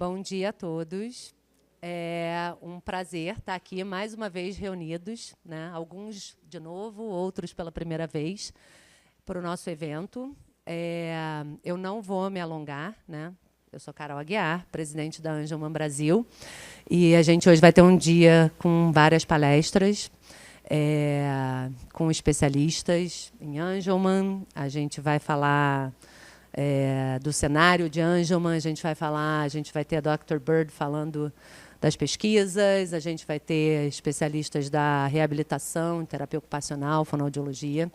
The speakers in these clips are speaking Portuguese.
Bom dia a todos. É um prazer estar aqui mais uma vez reunidos, né? Alguns de novo, outros pela primeira vez, para o nosso evento. Eu não vou me alongar, né? Eu sou Carol Aguiar, presidente da Angelman Brasil, e a gente hoje vai ter um dia com várias palestras, com especialistas em Angelman. A gente vai falar do cenário de Angelman, a gente vai ter a Dr. Bird falando das pesquisas, a gente vai ter especialistas da reabilitação, terapia ocupacional, fonoaudiologia.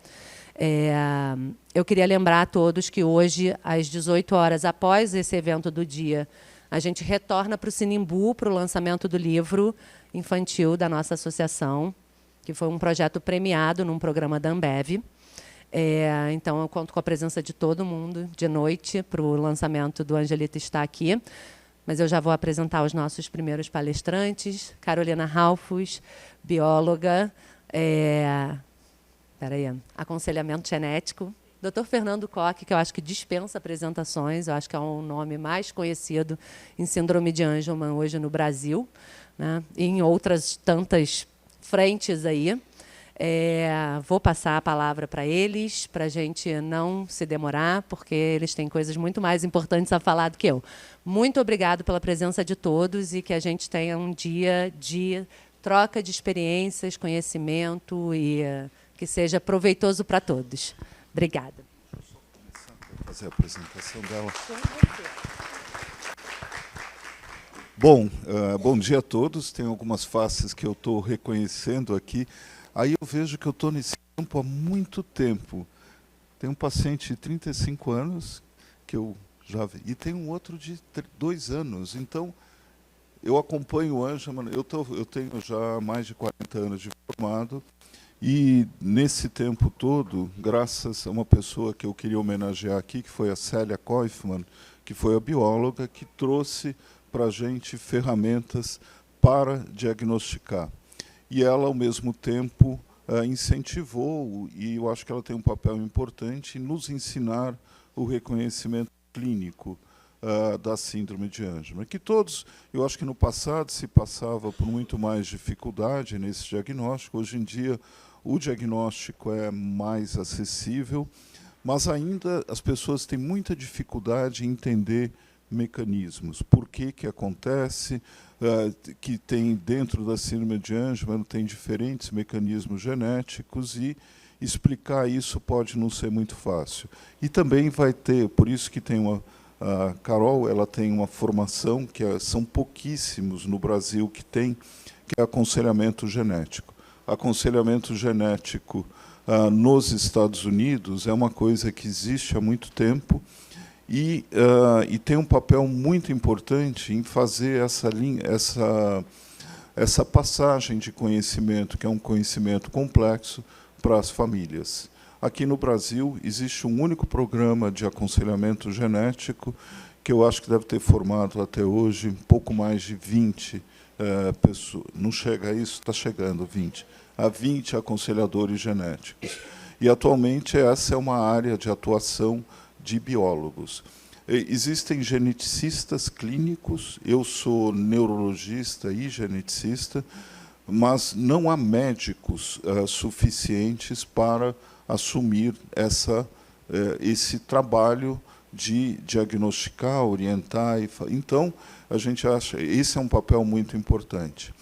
Eu queria lembrar a todos que hoje, às 18 horas, após esse evento do dia, a gente retorna para o Sinimbu, para o lançamento do livro infantil da nossa associação, que foi um projeto premiado num programa da Ambev. Então, eu conto com a presença de todo mundo de noite para o lançamento do Angelita Está Aqui. Mas eu já vou apresentar os nossos primeiros palestrantes. Carolina Ralfus, bióloga, aconselhamento genético. Dr. Fernando Koch, que eu acho que dispensa apresentações, eu acho que é o nome mais conhecido em síndrome de Angelman hoje no Brasil, né? E em outras tantas frentes aí. Vou passar a palavra para eles, para a gente não se demorar, porque eles têm coisas muito mais importantes a falar do que eu. Muito obrigado pela presença de todos e que a gente tenha um dia de troca de experiências, conhecimento e que seja proveitoso para todos. Obrigada. Vou fazer a apresentação dela. Bom, bom dia a todos. Tem algumas faces que eu estou reconhecendo aqui. Aí eu vejo que eu estou nesse campo há muito tempo. Tem um paciente de 35 anos, que eu já vi, e tem um outro de 2 anos. Então, eu acompanho o Angelman, eu tenho já mais de 40 anos de formado, e nesse tempo todo, graças a uma pessoa que eu queria homenagear aqui, que foi a Célia Kaufmann, que foi a bióloga, que trouxe para a gente ferramentas para diagnosticar. E ela, ao mesmo tempo, incentivou, e eu acho que ela tem um papel importante, em nos ensinar o reconhecimento clínico da síndrome de Angelman. Que todos, eu acho que no passado se passava por muito mais dificuldade nesse diagnóstico. Hoje em dia, o diagnóstico é mais acessível, mas ainda as pessoas têm muita dificuldade em entender mecanismos. Por que acontece, que tem dentro da síndrome de Angelman tem diferentes mecanismos genéticos e explicar isso pode não ser muito fácil. E também vai ter, por isso que tem a Carol, ela tem uma formação que são pouquíssimos no Brasil que é aconselhamento genético. Aconselhamento genético nos Estados Unidos é uma coisa que existe há muito tempo, e tem um papel muito importante em fazer essa passagem de conhecimento, que é um conhecimento complexo, para as famílias. Aqui no Brasil, existe um único programa de aconselhamento genético, que eu acho que deve ter formado até hoje um pouco mais de 20 pessoas. Não chega a isso? Está chegando, 20. A 20 aconselhadores genéticos. E, atualmente, essa é uma área de atuação de biólogos. Existem geneticistas clínicos, eu sou neurologista e geneticista, mas não há médicos suficientes para assumir esse trabalho de diagnosticar, orientar. Então, a gente acha esse é um papel muito importante.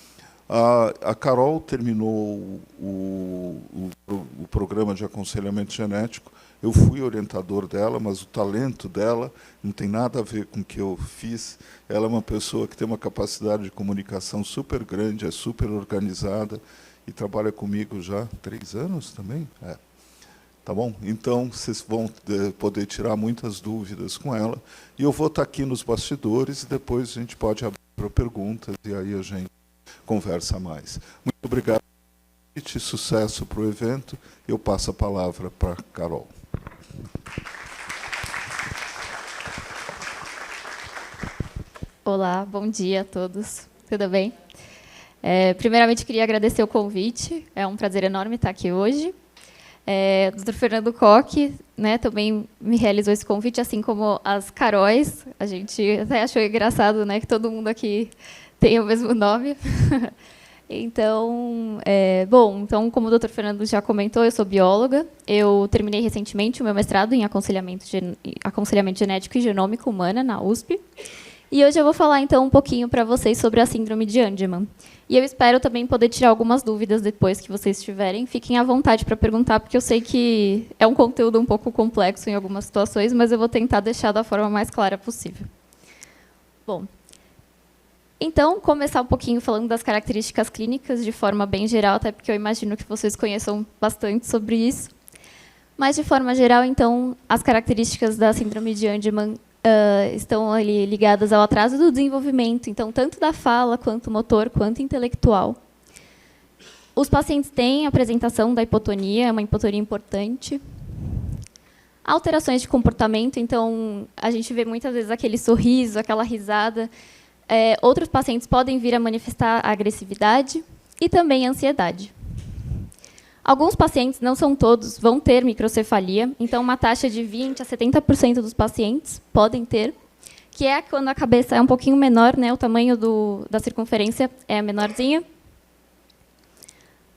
A Carol terminou o programa de aconselhamento genético. Eu fui orientador dela, mas o talento dela não tem nada a ver com o que eu fiz. Ela é uma pessoa que tem uma capacidade de comunicação super grande, é super organizada e trabalha comigo já há 3 anos também. Tá bom? Então, vocês vão poder tirar muitas dúvidas com ela. E eu vou estar aqui nos bastidores e depois a gente pode abrir para perguntas e aí a gente conversa mais. Muito obrigado. Sucesso para o evento. Eu passo a palavra para a Carol. Olá, bom dia a todos. Tudo bem? Primeiramente, queria agradecer o convite. É um prazer enorme estar aqui hoje. O Dr. Fernando Koch, né, também me realizou esse convite, assim como as Caróis. A gente até achou engraçado, né, que todo mundo aqui tem o mesmo nome. Então, então, como o Dr. Fernando já comentou, eu sou bióloga. Eu terminei recentemente o meu mestrado em aconselhamento genético e genômico humana na USP. E hoje eu vou falar, então, um pouquinho para vocês sobre a síndrome de Angelman. E eu espero também poder tirar algumas dúvidas depois que vocês tiverem. Fiquem à vontade para perguntar, porque eu sei que é um conteúdo um pouco complexo em algumas situações, mas eu vou tentar deixar da forma mais clara possível. Bom, então, começar um pouquinho falando das características clínicas de forma bem geral, até porque eu imagino que vocês conheçam bastante sobre isso. Mas, de forma geral, então, as características da síndrome de Angelman estão ali ligadas ao atraso do desenvolvimento, então, tanto da fala, quanto motor, quanto intelectual. Os pacientes têm a apresentação da hipotonia, é uma hipotonia importante. Alterações de comportamento, então, a gente vê muitas vezes aquele sorriso, aquela risada. Outros pacientes podem vir a manifestar a agressividade e também a ansiedade. Alguns pacientes, não são todos, vão ter microcefalia, então uma taxa de 20% a 70% dos pacientes podem ter, que é quando a cabeça é um pouquinho menor, né, o tamanho da circunferência é menorzinha.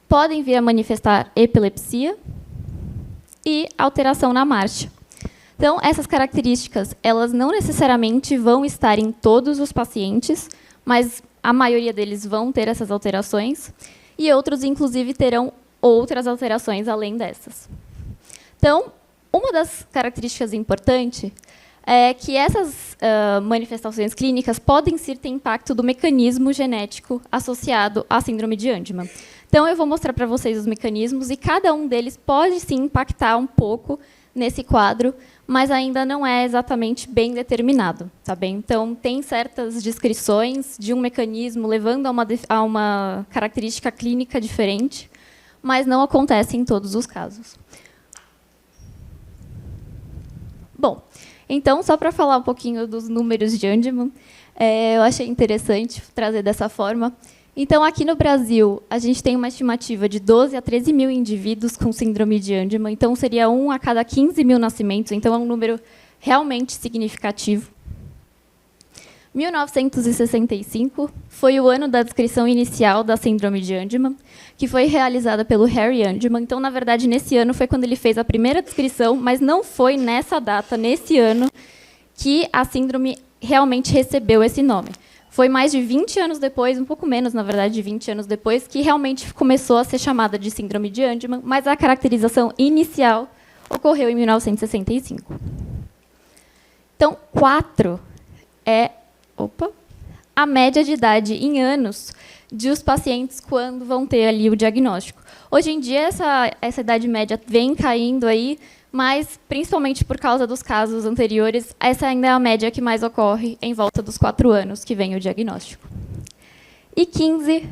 Podem vir a manifestar epilepsia e alteração na marcha. Então, essas características, elas não necessariamente vão estar em todos os pacientes, mas a maioria deles vão ter essas alterações, e outros, inclusive, terão outras alterações além dessas. Então, uma das características importantes é que essas manifestações clínicas podem sim ter impacto do mecanismo genético associado à síndrome de Angelman. Então, eu vou mostrar para vocês os mecanismos, e cada um deles pode, sim, impactar um pouco nesse quadro, mas ainda não é exatamente bem determinado. Tá bem? Então, tem certas descrições de um mecanismo levando a uma característica clínica diferente, mas não acontece em todos os casos. Bom, então, só para falar um pouquinho dos números de Angelman, eu achei interessante trazer dessa forma. Então, aqui no Brasil, a gente tem uma estimativa de 12 a 13 mil indivíduos com síndrome de Angelman, então seria 1 a cada 15 mil nascimentos, então é um número realmente significativo. 1965 foi o ano da descrição inicial da síndrome de Angelman, que foi realizada pelo Harry Angelman. Então, na verdade, nesse ano foi quando ele fez a primeira descrição, mas não foi nessa data, nesse ano, que a síndrome realmente recebeu esse nome. Foi mais de 20 anos depois, um pouco menos, na verdade, de 20 anos depois, que realmente começou a ser chamada de síndrome de Angelman, mas a caracterização inicial ocorreu em 1965. Então, 4 é a média de idade em anos de os pacientes quando vão ter ali o diagnóstico. Hoje em dia, essa idade média vem caindo aí, mas, principalmente por causa dos casos anteriores, essa ainda é a média que mais ocorre em volta dos 4 anos que vem o diagnóstico. E 15...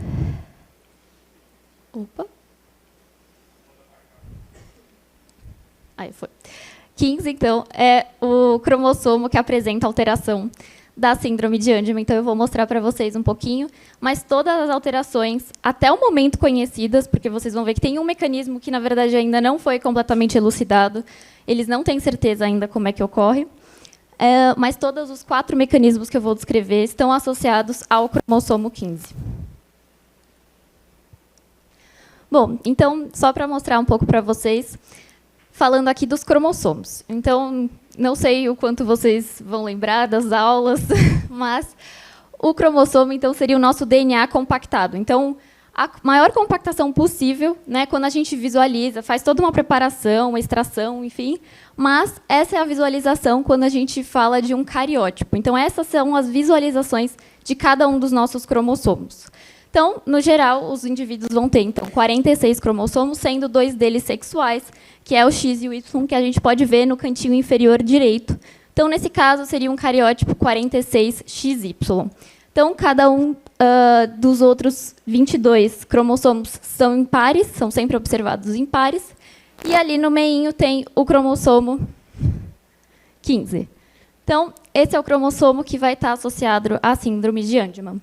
Aí foi. 15, então, é o cromossomo que apresenta alteração da síndrome de Angelman. Então, eu vou mostrar para vocês um pouquinho, mas todas as alterações, até o momento conhecidas, porque vocês vão ver que tem um mecanismo que, na verdade, ainda não foi completamente elucidado, eles não têm certeza ainda como é que ocorre, mas todos os 4 mecanismos que eu vou descrever estão associados ao cromossomo 15. Bom, então, só para mostrar um pouco para vocês, falando aqui dos cromossomos. Então, não sei o quanto vocês vão lembrar das aulas, mas o cromossomo, então, seria o nosso DNA compactado. Então, a maior compactação possível, né, quando a gente visualiza, faz toda uma preparação, uma extração, enfim, mas essa é a visualização quando a gente fala de um cariótipo. Então, essas são as visualizações de cada um dos nossos cromossomos. Então, no geral, os indivíduos vão ter, então, 46 cromossomos, sendo 2 deles sexuais, que é o X e o Y, que a gente pode ver no cantinho inferior direito. Então, nesse caso, seria um cariótipo 46XY. Então, cada um dos outros 22 cromossomos são impares, são sempre observados impares, e ali no meinho tem o cromossomo 15. Então, esse é o cromossomo que vai estar associado à síndrome de Angelman.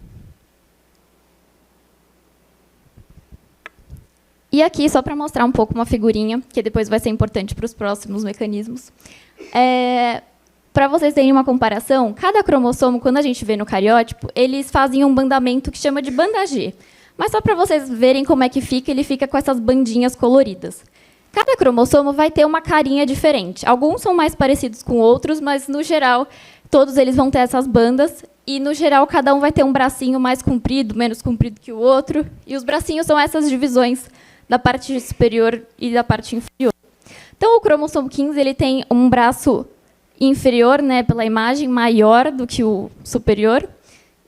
E aqui, só para mostrar um pouco uma figurinha, que depois vai ser importante para os próximos mecanismos. Para vocês terem uma comparação, cada cromossomo, quando a gente vê no cariótipo, eles fazem um bandamento que chama de banda G. Mas só para vocês verem como é que fica, ele fica com essas bandinhas coloridas. Cada cromossomo vai ter uma carinha diferente. Alguns são mais parecidos com outros, mas, no geral, todos eles vão ter essas bandas. E, no geral, cada um vai ter um bracinho mais comprido, menos comprido que o outro. E os bracinhos são essas divisões da parte superior e da parte inferior. Então, o cromossomo 15 ele tem um braço inferior, né, pela imagem, maior do que o superior.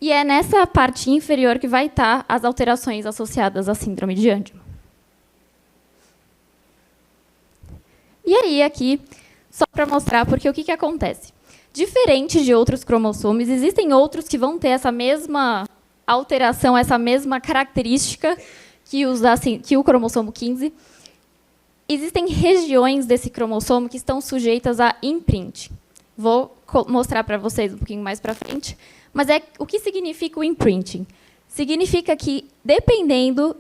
E é nessa parte inferior que vai estar as alterações associadas à síndrome de Angelman. E aí, aqui, só para mostrar, porque o que acontece? Diferente de outros cromossomos, existem outros que vão ter essa mesma alteração, essa mesma característica que o cromossomo 15. Existem regiões desse cromossomo que estão sujeitas a imprinting. Vou mostrar para vocês um pouquinho mais para frente. Mas o que significa o imprinting? Significa que, dependendo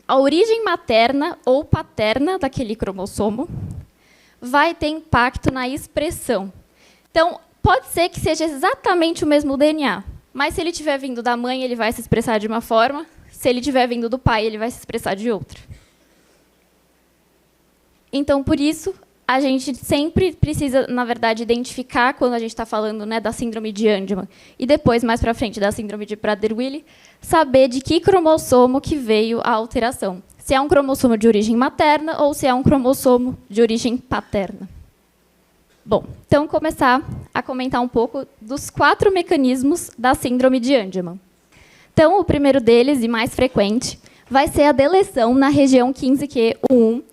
a origem materna ou paterna daquele cromossomo, vai ter impacto na expressão. Então, pode ser que seja exatamente o mesmo DNA, mas se ele tiver vindo da mãe, ele vai se expressar de uma forma, se ele tiver vindo do pai, ele vai se expressar de outra. Então, por isso, a gente sempre precisa, na verdade, identificar, quando a gente está falando, né, da síndrome de Angelman, e depois, mais para frente, da síndrome de Prader-Willi, saber de que cromossomo que veio a alteração. Se é um cromossomo de origem materna ou se é um cromossomo de origem paterna. Bom, então, começar a comentar um pouco dos 4 mecanismos da síndrome de Angelman. Então, o primeiro deles, e mais frequente, vai ser a deleção na região 15q11,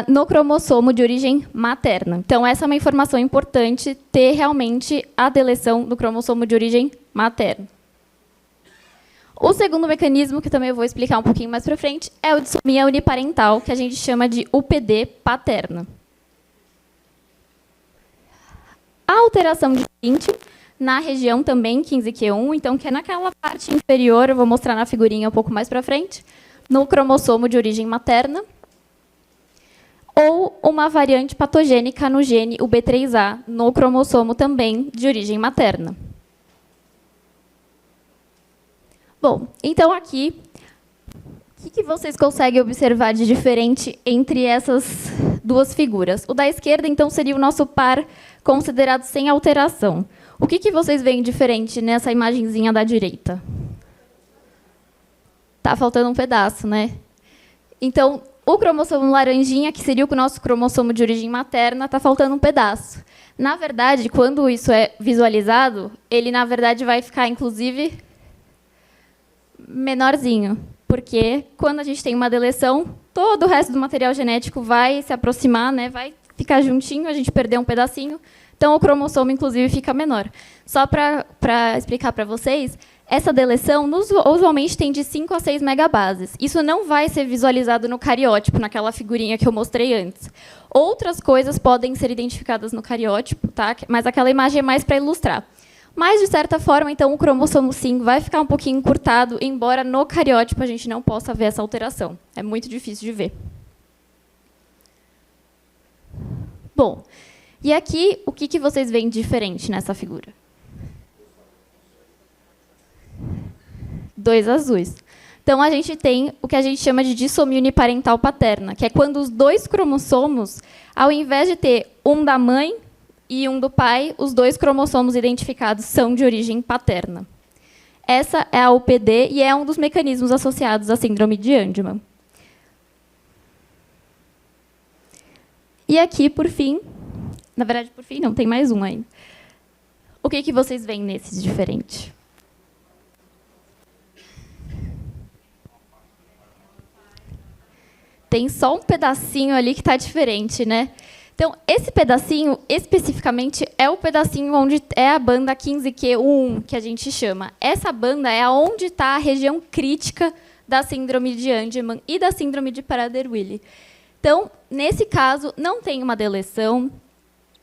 no cromossomo de origem materna. Então, essa é uma informação importante, ter realmente a deleção do cromossomo de origem materna. O segundo mecanismo, que também eu vou explicar um pouquinho mais para frente, é a dissomia uniparental, que a gente chama de UPD paterna. A alteração de imprinting na região também 15q1, então, que é naquela parte inferior, eu vou mostrar na figurinha um pouco mais para frente, no cromossomo de origem materna, ou uma variante patogênica no gene UB3A, no cromossomo também de origem materna. Bom, então aqui, o que vocês conseguem observar de diferente entre essas duas figuras? O da esquerda, então, seria o nosso par considerado sem alteração. O que vocês veem diferente nessa imagenzinha da direita? Está faltando um pedaço, né? Então, o cromossomo laranjinha, que seria o nosso cromossomo de origem materna, está faltando um pedaço. Na verdade, quando isso é visualizado, ele, na verdade, vai ficar, inclusive, menorzinho. Porque, quando a gente tem uma deleção, todo o resto do material genético vai se aproximar, né, vai ficar juntinho, a gente perdeu um pedacinho. Então, o cromossomo, inclusive, fica menor. Só para explicar para vocês, essa deleção usualmente tem de 5 a 6 megabases. Isso não vai ser visualizado no cariótipo, naquela figurinha que eu mostrei antes. Outras coisas podem ser identificadas no cariótipo, tá? Mas aquela imagem é mais para ilustrar. Mas, de certa forma, então, o cromossomo 5 vai ficar um pouquinho encurtado, embora no cariótipo a gente não possa ver essa alteração. É muito difícil de ver. Bom, e aqui, o que vocês veem diferente nessa figura? 2 azuis. Então, a gente tem o que a gente chama de dissomia uniparental paterna, que é quando os 2 cromossomos, ao invés de ter um da mãe e um do pai, os 2 cromossomos identificados são de origem paterna. Essa é a UPD e é um dos mecanismos associados à síndrome de Angelman. E aqui, por fim, na verdade, por fim, não, tem mais um ainda. O que vocês veem nesses diferentes? Tem só um pedacinho ali que está diferente, né? Então, esse pedacinho, especificamente, é o pedacinho onde é a banda 15q11, que a gente chama. Essa banda é onde está a região crítica da síndrome de Angelman e da síndrome de Prader-Willi. Então, nesse caso, não tem uma deleção,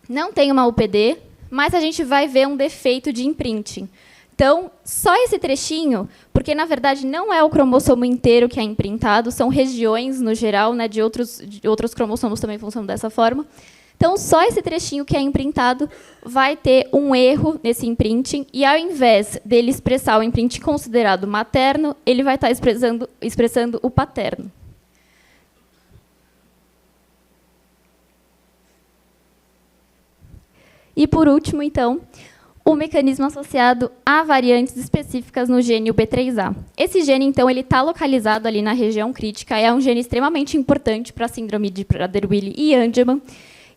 não tem uma UPD, mas a gente vai ver um defeito de imprinting. Então, Então, só esse trechinho, porque, na verdade, não é o cromossomo inteiro que é imprintado, são regiões, no geral, né, de outros cromossomos também funcionam dessa forma. Então, só esse trechinho que é imprintado vai ter um erro nesse imprinting, e, ao invés dele expressar o imprinting considerado materno, ele vai estar expressando o paterno. E, por último, então, o mecanismo associado a variantes específicas no gene UB3A. Esse gene, então, ele está localizado ali na região crítica, é um gene extremamente importante para a síndrome de Prader-Willi e Angelman,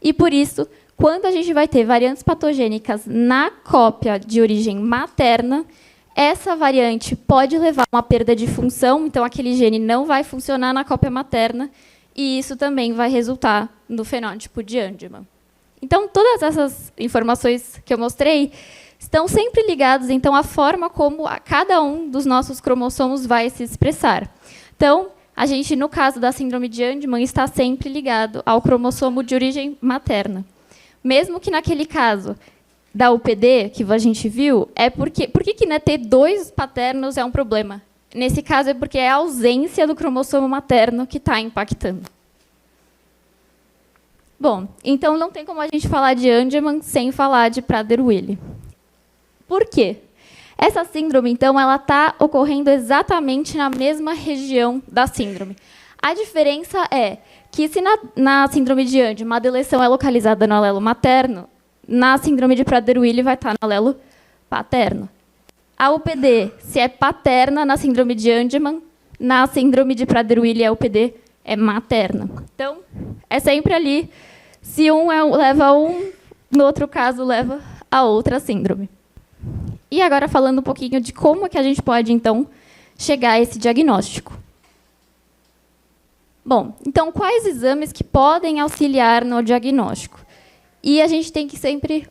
e, por isso, quando a gente vai ter variantes patogênicas na cópia de origem materna, essa variante pode levar a uma perda de função, então aquele gene não vai funcionar na cópia materna, e isso também vai resultar no fenótipo de Angelman. Então, todas essas informações que eu mostrei estão sempre ligadas, então, à forma como cada um dos nossos cromossomos vai se expressar. Então, a gente, no caso da síndrome de Angelman, está sempre ligado ao cromossomo de origem materna. Mesmo que, naquele caso da UPD, que a gente viu, por que né, ter 2 paternos é um problema? Nesse caso, é porque é a ausência do cromossomo materno que está impactando. Bom, então não tem como a gente falar de Angelman sem falar de Prader-Willi. Por quê? Essa síndrome, então, ela está ocorrendo exatamente na mesma região da síndrome. A diferença é que, se na síndrome de Angelman a deleção é localizada no alelo materno, na síndrome de Prader-Willi vai estar no alelo paterno. A UPD, se é paterna na síndrome de Angelman, na síndrome de Prader-Willi a UPD é materna. Então, é sempre ali, se um leva a um, no outro caso, leva a outra síndrome. E agora, falando um pouquinho de como que a gente pode, então, chegar a esse diagnóstico. Bom, então, quais exames que podem auxiliar no diagnóstico? E a gente tem que sempre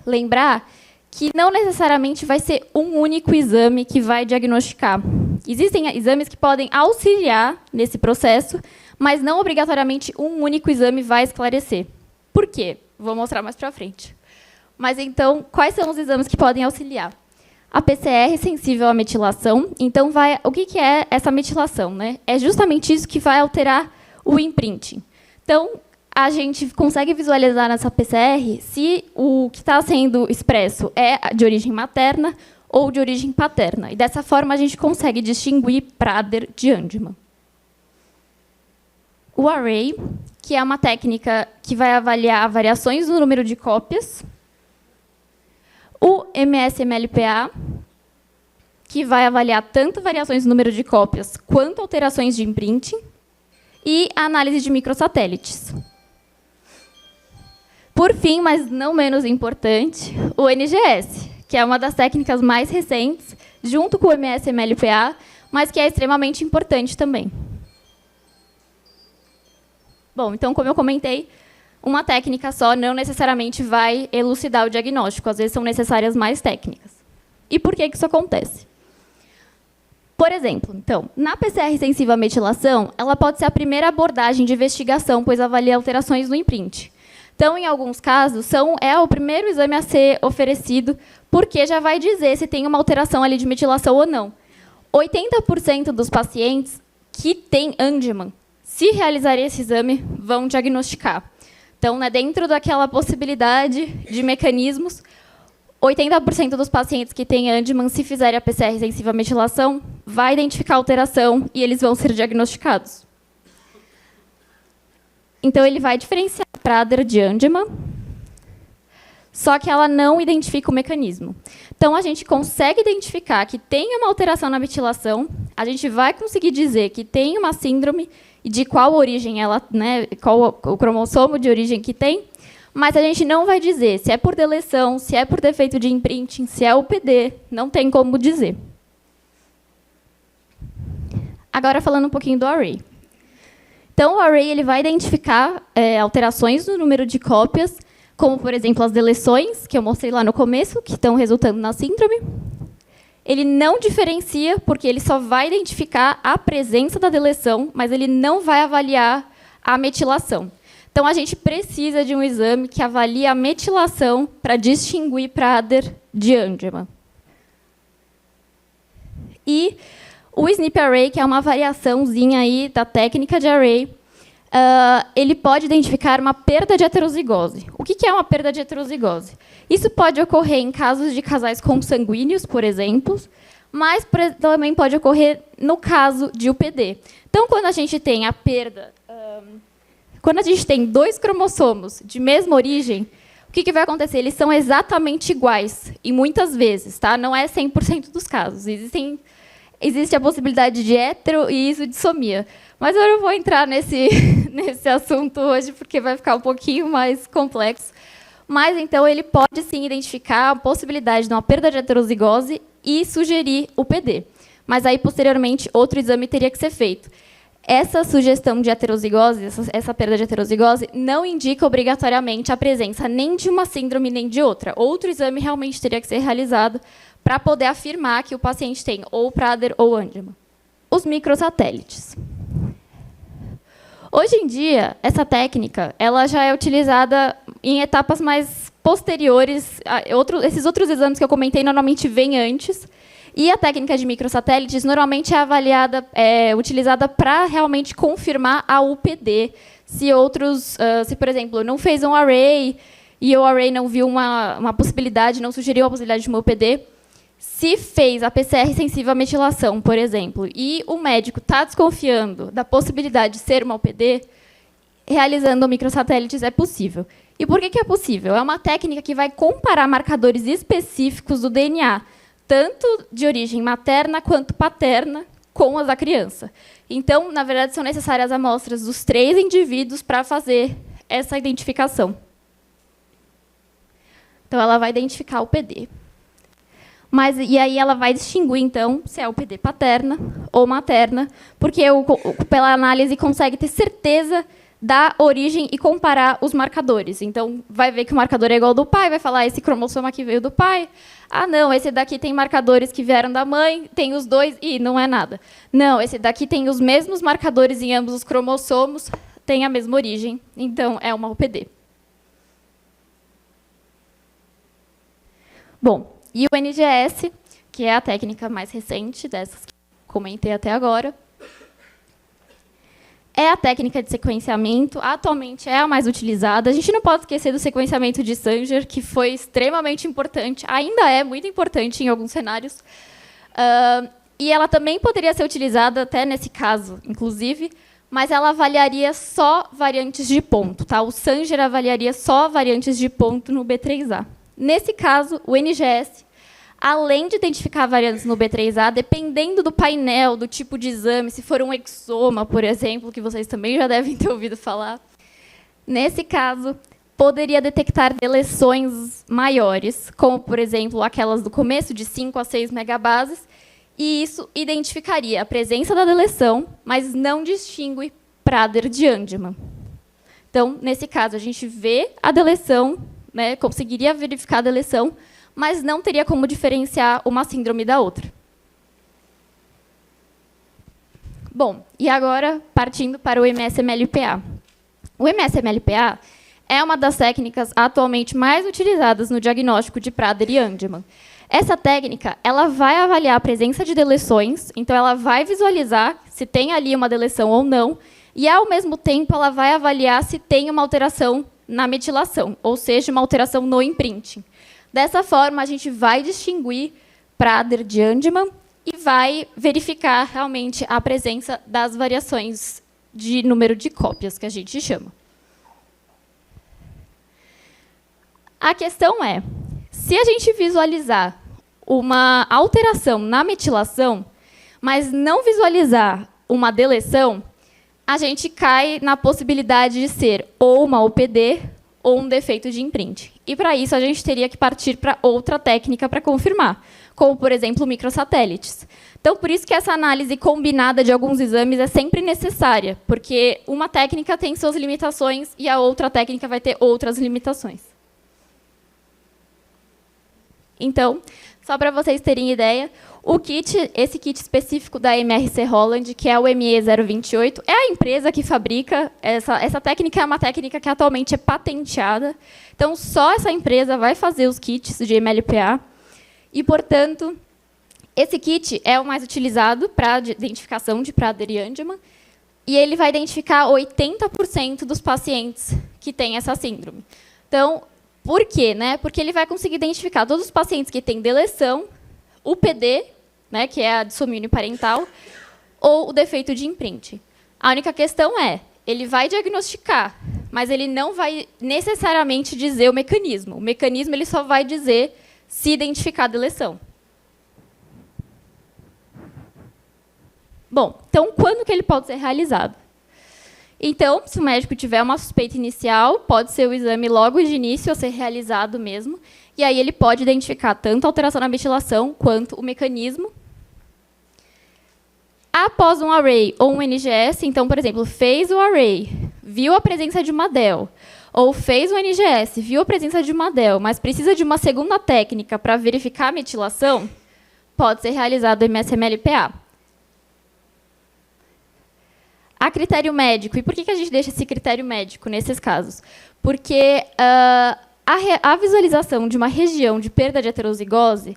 lembrar que não necessariamente vai ser um único exame que vai diagnosticar. Existem exames que podem auxiliar nesse processo, mas não obrigatoriamente um único exame vai esclarecer. Por quê? Vou mostrar mais para frente. Mas, então, quais são os exames que podem auxiliar? A PCR sensível à metilação. Então, o que é essa metilação, né? É justamente isso que vai alterar o imprinting. Então, a gente consegue visualizar nessa PCR se o que está sendo expresso é de origem materna ou de origem paterna. E, dessa forma, a gente consegue distinguir Prader de Angelman. O array, que é uma técnica que vai avaliar variações no número de cópias. O MSMLPA, que vai avaliar tanto variações no número de cópias quanto alterações de imprinting. E a análise de microsatélites. Por fim, mas não menos importante, o NGS, que é uma das técnicas mais recentes, junto com o MSMLPA, mas que é extremamente importante também. Bom, então, como eu comentei, uma técnica só não necessariamente vai elucidar o diagnóstico. Às vezes, são necessárias mais técnicas. E por que isso acontece? Por exemplo, então, na PCR sensível à metilação, ela pode ser a primeira abordagem de investigação, pois avalia alterações no imprint. Então, em alguns casos, é o primeiro exame a ser oferecido, porque já vai dizer se tem uma alteração ali de metilação ou não. 80% dos pacientes que têm Angelman, se realizarem esse exame, vão diagnosticar. Então, né, dentro daquela possibilidade de mecanismos, 80% dos pacientes que têm Angelman, se fizerem a PCR sensível à metilação, vai identificar a alteração e eles vão ser diagnosticados. Então, ele vai diferenciar Prader de Angelman, só que ela não identifica o mecanismo. Então, a gente consegue identificar que tem uma alteração na metilação, a gente vai conseguir dizer que tem uma síndrome e de qual origem ela, né, qual o cromossomo de origem que tem, mas a gente não vai dizer se é por deleção, se é por defeito de imprinting, se é UPD, não tem como dizer. Agora, falando um pouquinho do array. Então, o array ele vai identificar alterações no número de cópias, como, por exemplo, as deleções, que eu mostrei lá no começo, que estão resultando na síndrome. Ele não diferencia, porque ele só vai identificar a presença da deleção, mas ele não vai avaliar a metilação. Então, a gente precisa de um exame que avalie a metilação para distinguir Prader de Angelman. E o SNP Array, que é uma variaçãozinha aí da técnica de array, ele pode identificar uma perda de heterozigose. O que é uma perda de heterozigose? Isso pode ocorrer em casos de casais consanguíneos, por exemplo, mas também pode ocorrer no caso de UPD. Então, quando a gente tem a perda, quando a gente tem 2 cromossomos de mesma origem, o que vai acontecer? Eles são exatamente iguais, e muitas vezes, tá? Não é 100% dos casos. Existe a possibilidade de hetero e isodissomia. Mas eu não vou entrar nesse assunto hoje, porque vai ficar um pouquinho mais complexo. Mas, então, ele pode, sim, identificar a possibilidade de uma perda de heterozigose e sugerir o PD. Mas, aí, posteriormente, outro exame teria que ser feito. Essa sugestão de heterozigose, essa perda de heterozigose, não indica obrigatoriamente a presença nem de uma síndrome nem de outra. Outro exame realmente teria que ser realizado para poder afirmar que o paciente tem ou Prader ou Angelman. Os microsatélites. Hoje em dia, essa técnica ela já é utilizada em etapas mais posteriores. Esses outros exames que eu comentei normalmente vêm antes. E a técnica de microsatélites normalmente é utilizada para realmente confirmar a UPD. Se, por exemplo, não fez um array e o array não viu uma possibilidade, não sugeriu a possibilidade de uma UPD, se fez a PCR sensível à metilação, por exemplo, e o médico está desconfiando da possibilidade de ser uma UPD, realizando microsatélites é possível. E por que é possível? É uma técnica que vai comparar marcadores específicos do DNA, tanto de origem materna quanto paterna, com as da criança. Então, na verdade, são necessárias amostras dos 3 indivíduos para fazer essa identificação. Então, ela vai identificar o PD. E aí ela vai distinguir, então, se é o PD paterna ou materna, porque pela análise consegue ter certeza da origem e comparar os marcadores. Então, vai ver que o marcador é igual ao do pai, vai falar, esse cromossomo aqui veio do pai. Ah, não, esse daqui tem marcadores que vieram da mãe, tem os 2, e não é nada. Não, esse daqui tem os mesmos marcadores em ambos os cromossomos, tem a mesma origem, então é uma UPD. Bom, e o NGS, que é a técnica mais recente dessas que comentei até agora, é a técnica de sequenciamento, atualmente é a mais utilizada. A gente não pode esquecer do sequenciamento de Sanger, que foi extremamente importante, ainda é muito importante em alguns cenários. E ela também poderia ser utilizada, até nesse caso, inclusive, mas ela avaliaria só variantes de ponto. Tá? O Sanger avaliaria só variantes de ponto no B3A. Nesse caso, o NGS, além de identificar variantes no B3A, dependendo do painel, do tipo de exame, se for um exoma, por exemplo, que vocês também já devem ter ouvido falar, nesse caso, poderia detectar deleções maiores, como, por exemplo, aquelas do começo, de 5 a 6 megabases, e isso identificaria a presença da deleção, mas não distingue Prader de Angelman. Então, nesse caso, a gente vê a deleção, né, conseguiria verificar a deleção, mas não teria como diferenciar uma síndrome da outra. Bom, e agora, partindo para o MS-MLPA. O MS-MLPA é uma das técnicas atualmente mais utilizadas no diagnóstico de Prader e Angelman. Essa técnica ela vai avaliar a presença de deleções, então ela vai visualizar se tem ali uma deleção ou não, e, ao mesmo tempo, ela vai avaliar se tem uma alteração na metilação, ou seja, uma alteração no imprinting. Dessa forma, a gente vai distinguir Prader de Angelman e vai verificar realmente a presença das variações de número de cópias, que a gente chama. A questão é, se a gente visualizar uma alteração na metilação, mas não visualizar uma deleção, a gente cai na possibilidade de ser ou uma OPD ou um defeito de imprint. E, para isso, a gente teria que partir para outra técnica para confirmar, como, por exemplo, microsatélites. Então, por isso que essa análise combinada de alguns exames é sempre necessária, porque uma técnica tem suas limitações e a outra técnica vai ter outras limitações. Então, só para vocês terem ideia, esse kit específico da MRC Holland, que é o ME028, é a empresa que fabrica. Essa técnica é uma técnica que atualmente é patenteada. Então, só essa empresa vai fazer os kits de MLPA. E, portanto, Esse kit é o mais utilizado para identificação de Prader e Angelman, e ele vai identificar 80% dos pacientes que têm essa síndrome. Então, por quê? Né? Porque ele vai conseguir identificar todos os pacientes que têm deleção, o PD, né, que é a dissomia uniparental, ou o defeito de imprint. A única questão é, ele vai diagnosticar, mas ele não vai necessariamente dizer o mecanismo. O mecanismo ele só vai dizer se identificar a deleção. Bom, então, quando que ele pode ser realizado? Então, se o médico tiver uma suspeita inicial, pode ser o exame logo de início a ser realizado mesmo, e aí ele pode identificar tanto a alteração na metilação quanto o mecanismo. Após um array ou um NGS, então, por exemplo, fez o array, viu a presença de uma DEL, ou fez o NGS, viu a presença de uma DEL, mas precisa de uma segunda técnica para verificar a metilação, pode ser realizado o MSMLPA. A critério médico. E por que a gente deixa esse critério médico nesses casos? Porque a visualização de uma região de perda de heterozigose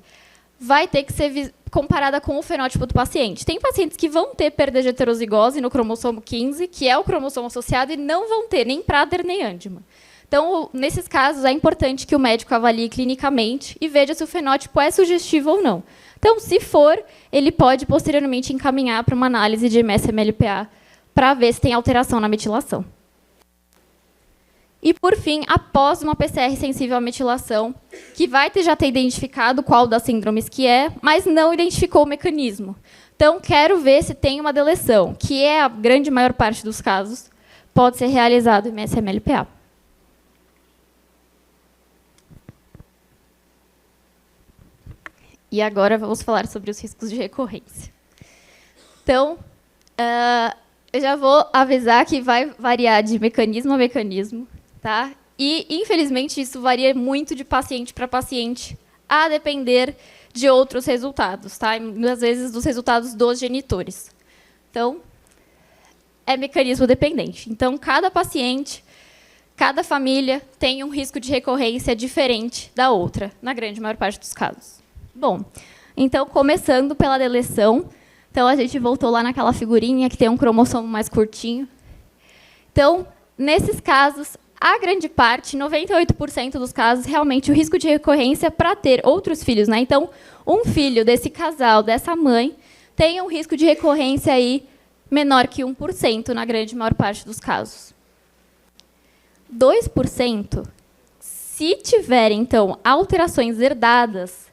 vai ter que ser comparada com o fenótipo do paciente. Tem pacientes que vão ter perda de heterozigose no cromossomo 15, que é o cromossomo associado, e não vão ter nem Prader nem Angelman. Então, nesses casos, é importante que o médico avalie clinicamente e veja se o fenótipo é sugestivo ou não. Então, se for, ele pode posteriormente encaminhar para uma análise de MSMLPA para ver se tem alteração na metilação. E, por fim, após uma PCR sensível à metilação, que vai já ter identificado qual das síndromes que é, mas não identificou o mecanismo. Então, quero ver se tem uma deleção, que é a grande maior parte dos casos, pode ser realizado em MSMLPA. E agora vamos falar sobre os riscos de recorrência. Então, eu já vou avisar que vai variar de mecanismo a mecanismo, tá? E, infelizmente, isso varia muito de paciente para paciente, a depender de outros resultados, tá? Às vezes, dos resultados dos genitores. Então, é mecanismo dependente. Então, cada paciente, cada família tem um risco de recorrência diferente da outra, na grande maior parte dos casos. Bom, então, começando pela deleção. Então, a gente voltou lá naquela figurinha que tem um cromossomo mais curtinho. Então, nesses casos, a grande parte, 98% dos casos, realmente o risco de recorrência para ter outros filhos, né? Então, um filho desse casal, dessa mãe, tem um risco de recorrência aí menor que 1%, na grande maior parte dos casos. 2%, se tiverem, então, alterações herdadas,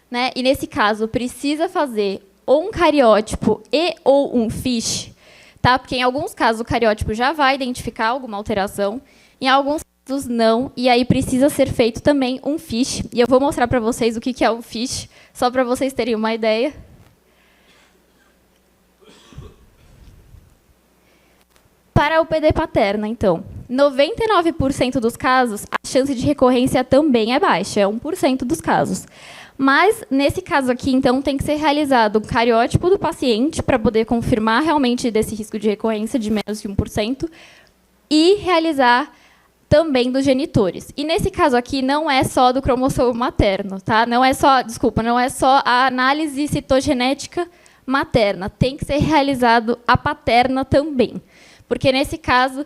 né? E, nesse caso, precisa fazer ou um cariótipo e ou um FISH, tá? Porque, em alguns casos, o cariótipo já vai identificar alguma alteração, em alguns casos, não, e aí precisa ser feito também um FISH. E eu vou mostrar para vocês o que é um FISH, só para vocês terem uma ideia. Para o PD paterna, então, 99% dos casos, a chance de recorrência também é baixa, é 1% dos casos. Mas, nesse caso aqui, então, tem que ser realizado o cariótipo do paciente para poder confirmar realmente desse risco de recorrência de menos de 1% e realizar também dos genitores. E, nesse caso aqui, não é só do cromossomo materno, tá? Não é só a análise citogenética materna, tem que ser realizado a paterna também. Porque, nesse caso,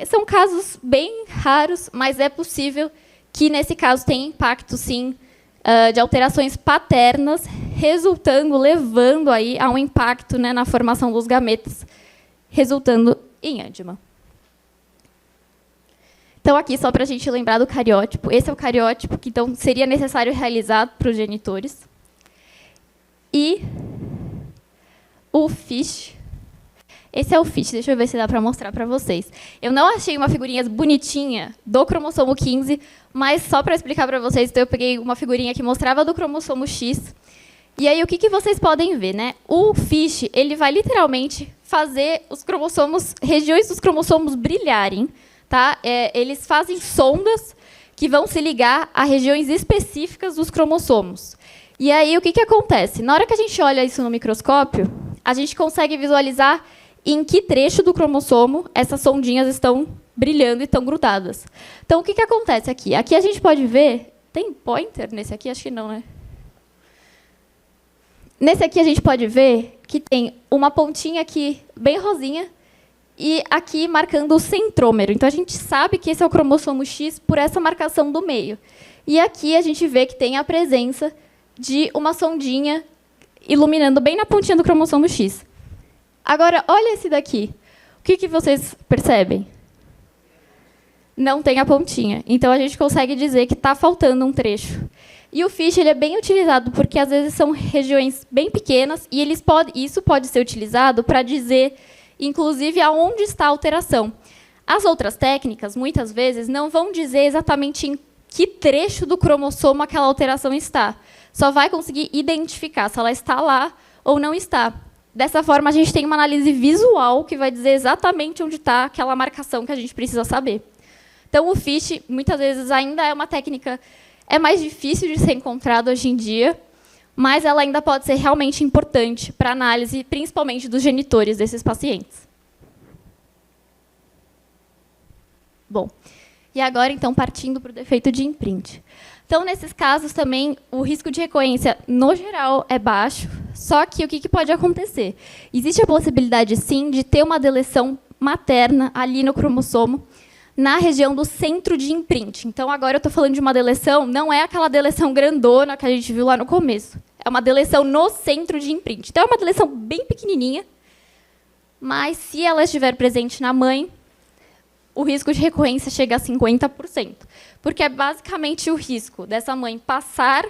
são casos bem raros, mas é possível que, nesse caso, tenha impacto, sim, de alterações paternas, levando aí a um impacto, né, na formação dos gametas, resultando em Angelman. Então, aqui, só para a gente lembrar do cariótipo, esse é o cariótipo que, então, seria necessário realizar para os genitores. E o FISH. Esse é o FISH, deixa eu ver se dá para mostrar para vocês. Eu não achei uma figurinha bonitinha do cromossomo 15, mas só para explicar para vocês, então eu peguei uma figurinha que mostrava do cromossomo X. E aí, o que vocês podem ver, né? O FISH, ele vai literalmente fazer os cromossomos, regiões dos cromossomos brilharem, tá? Eles fazem sondas que vão se ligar a regiões específicas dos cromossomos. E aí, o que acontece? Na hora que a gente olha isso no microscópio, a gente consegue visualizar em que trecho do cromossomo essas sondinhas estão brilhando e estão grudadas. Então, o que acontece aqui? Aqui a gente pode ver... Tem pointer nesse aqui? Acho que não, né? nesse aqui a gente pode ver que tem uma pontinha aqui bem rosinha e aqui marcando o centrômero. Então, a gente sabe que esse é o cromossomo X por essa marcação do meio. E aqui a gente vê que tem a presença de uma sondinha iluminando bem na pontinha do cromossomo X. Agora, olha esse daqui. O que vocês percebem? Não tem a pontinha. Então, a gente consegue dizer que está faltando um trecho. E o FISH ele é bem utilizado porque, às vezes, são regiões bem pequenas e isso pode ser utilizado para dizer, inclusive, aonde está a alteração. As outras técnicas, muitas vezes, não vão dizer exatamente em que trecho do cromossomo aquela alteração está. Só vai conseguir identificar se ela está lá ou não está. Dessa forma, a gente tem uma análise visual que vai dizer exatamente onde está aquela marcação que a gente precisa saber. Então, o FISH, muitas vezes, ainda é uma técnica mais difícil de ser encontrada hoje em dia, mas ela ainda pode ser realmente importante para a análise, principalmente dos genitores desses pacientes. Bom, e agora, então, partindo para o defeito de imprint. Então, nesses casos, também, o risco de recorrência, no geral, é baixo, só que o que pode acontecer? Existe a possibilidade, sim, de ter uma deleção materna ali no cromossomo, na região do centro de imprint. Então, agora eu estou falando de uma deleção, não é aquela deleção grandona que a gente viu lá no começo. É uma deleção no centro de imprint. Então, é uma deleção bem pequenininha, mas, se ela estiver presente na mãe, o risco de recorrência chega a 50%, porque é basicamente o risco dessa mãe passar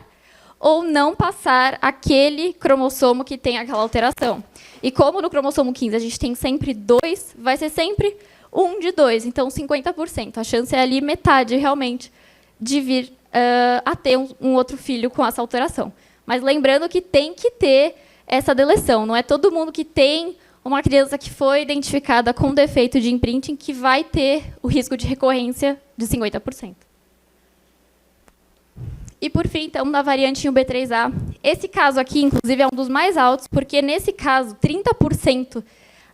ou não passar aquele cromossomo que tem aquela alteração. E como no cromossomo 15 a gente tem sempre 2, vai ser sempre 1 de 2, então 50%. A chance é ali metade, realmente, de vir a ter um outro filho com essa alteração. Mas lembrando que tem que ter essa deleção. Não é todo mundo que tem uma criança que foi identificada com defeito de imprinting que vai ter o risco de recorrência de 50%. E, por fim, então, da variante em UB3A. Esse caso aqui, inclusive, é um dos mais altos, porque, nesse caso, 30%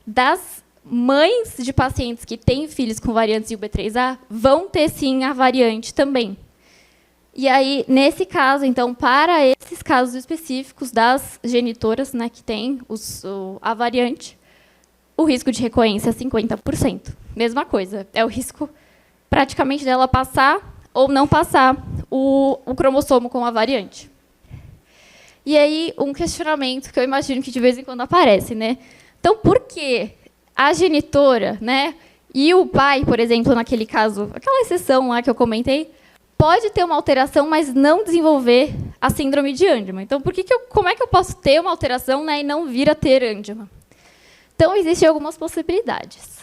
das mães de pacientes que têm filhos com variantes de UB3A vão ter, sim, a variante também. E aí, nesse caso, então, para esses casos específicos das genitoras, né, que têm a variante, o risco de recorrência é 50%. Mesma coisa, é o risco praticamente dela passar ou não passar o cromossomo com a variante. E aí, um questionamento que eu imagino que de vez em quando aparece, né? Então, por que a genitora, né, e o pai, por exemplo, naquele caso, aquela exceção lá que eu comentei, pode ter uma alteração, mas não desenvolver a síndrome de Angelman? Então, como é que eu posso ter uma alteração, né, e não vir a ter Angelman? Então, existem algumas possibilidades.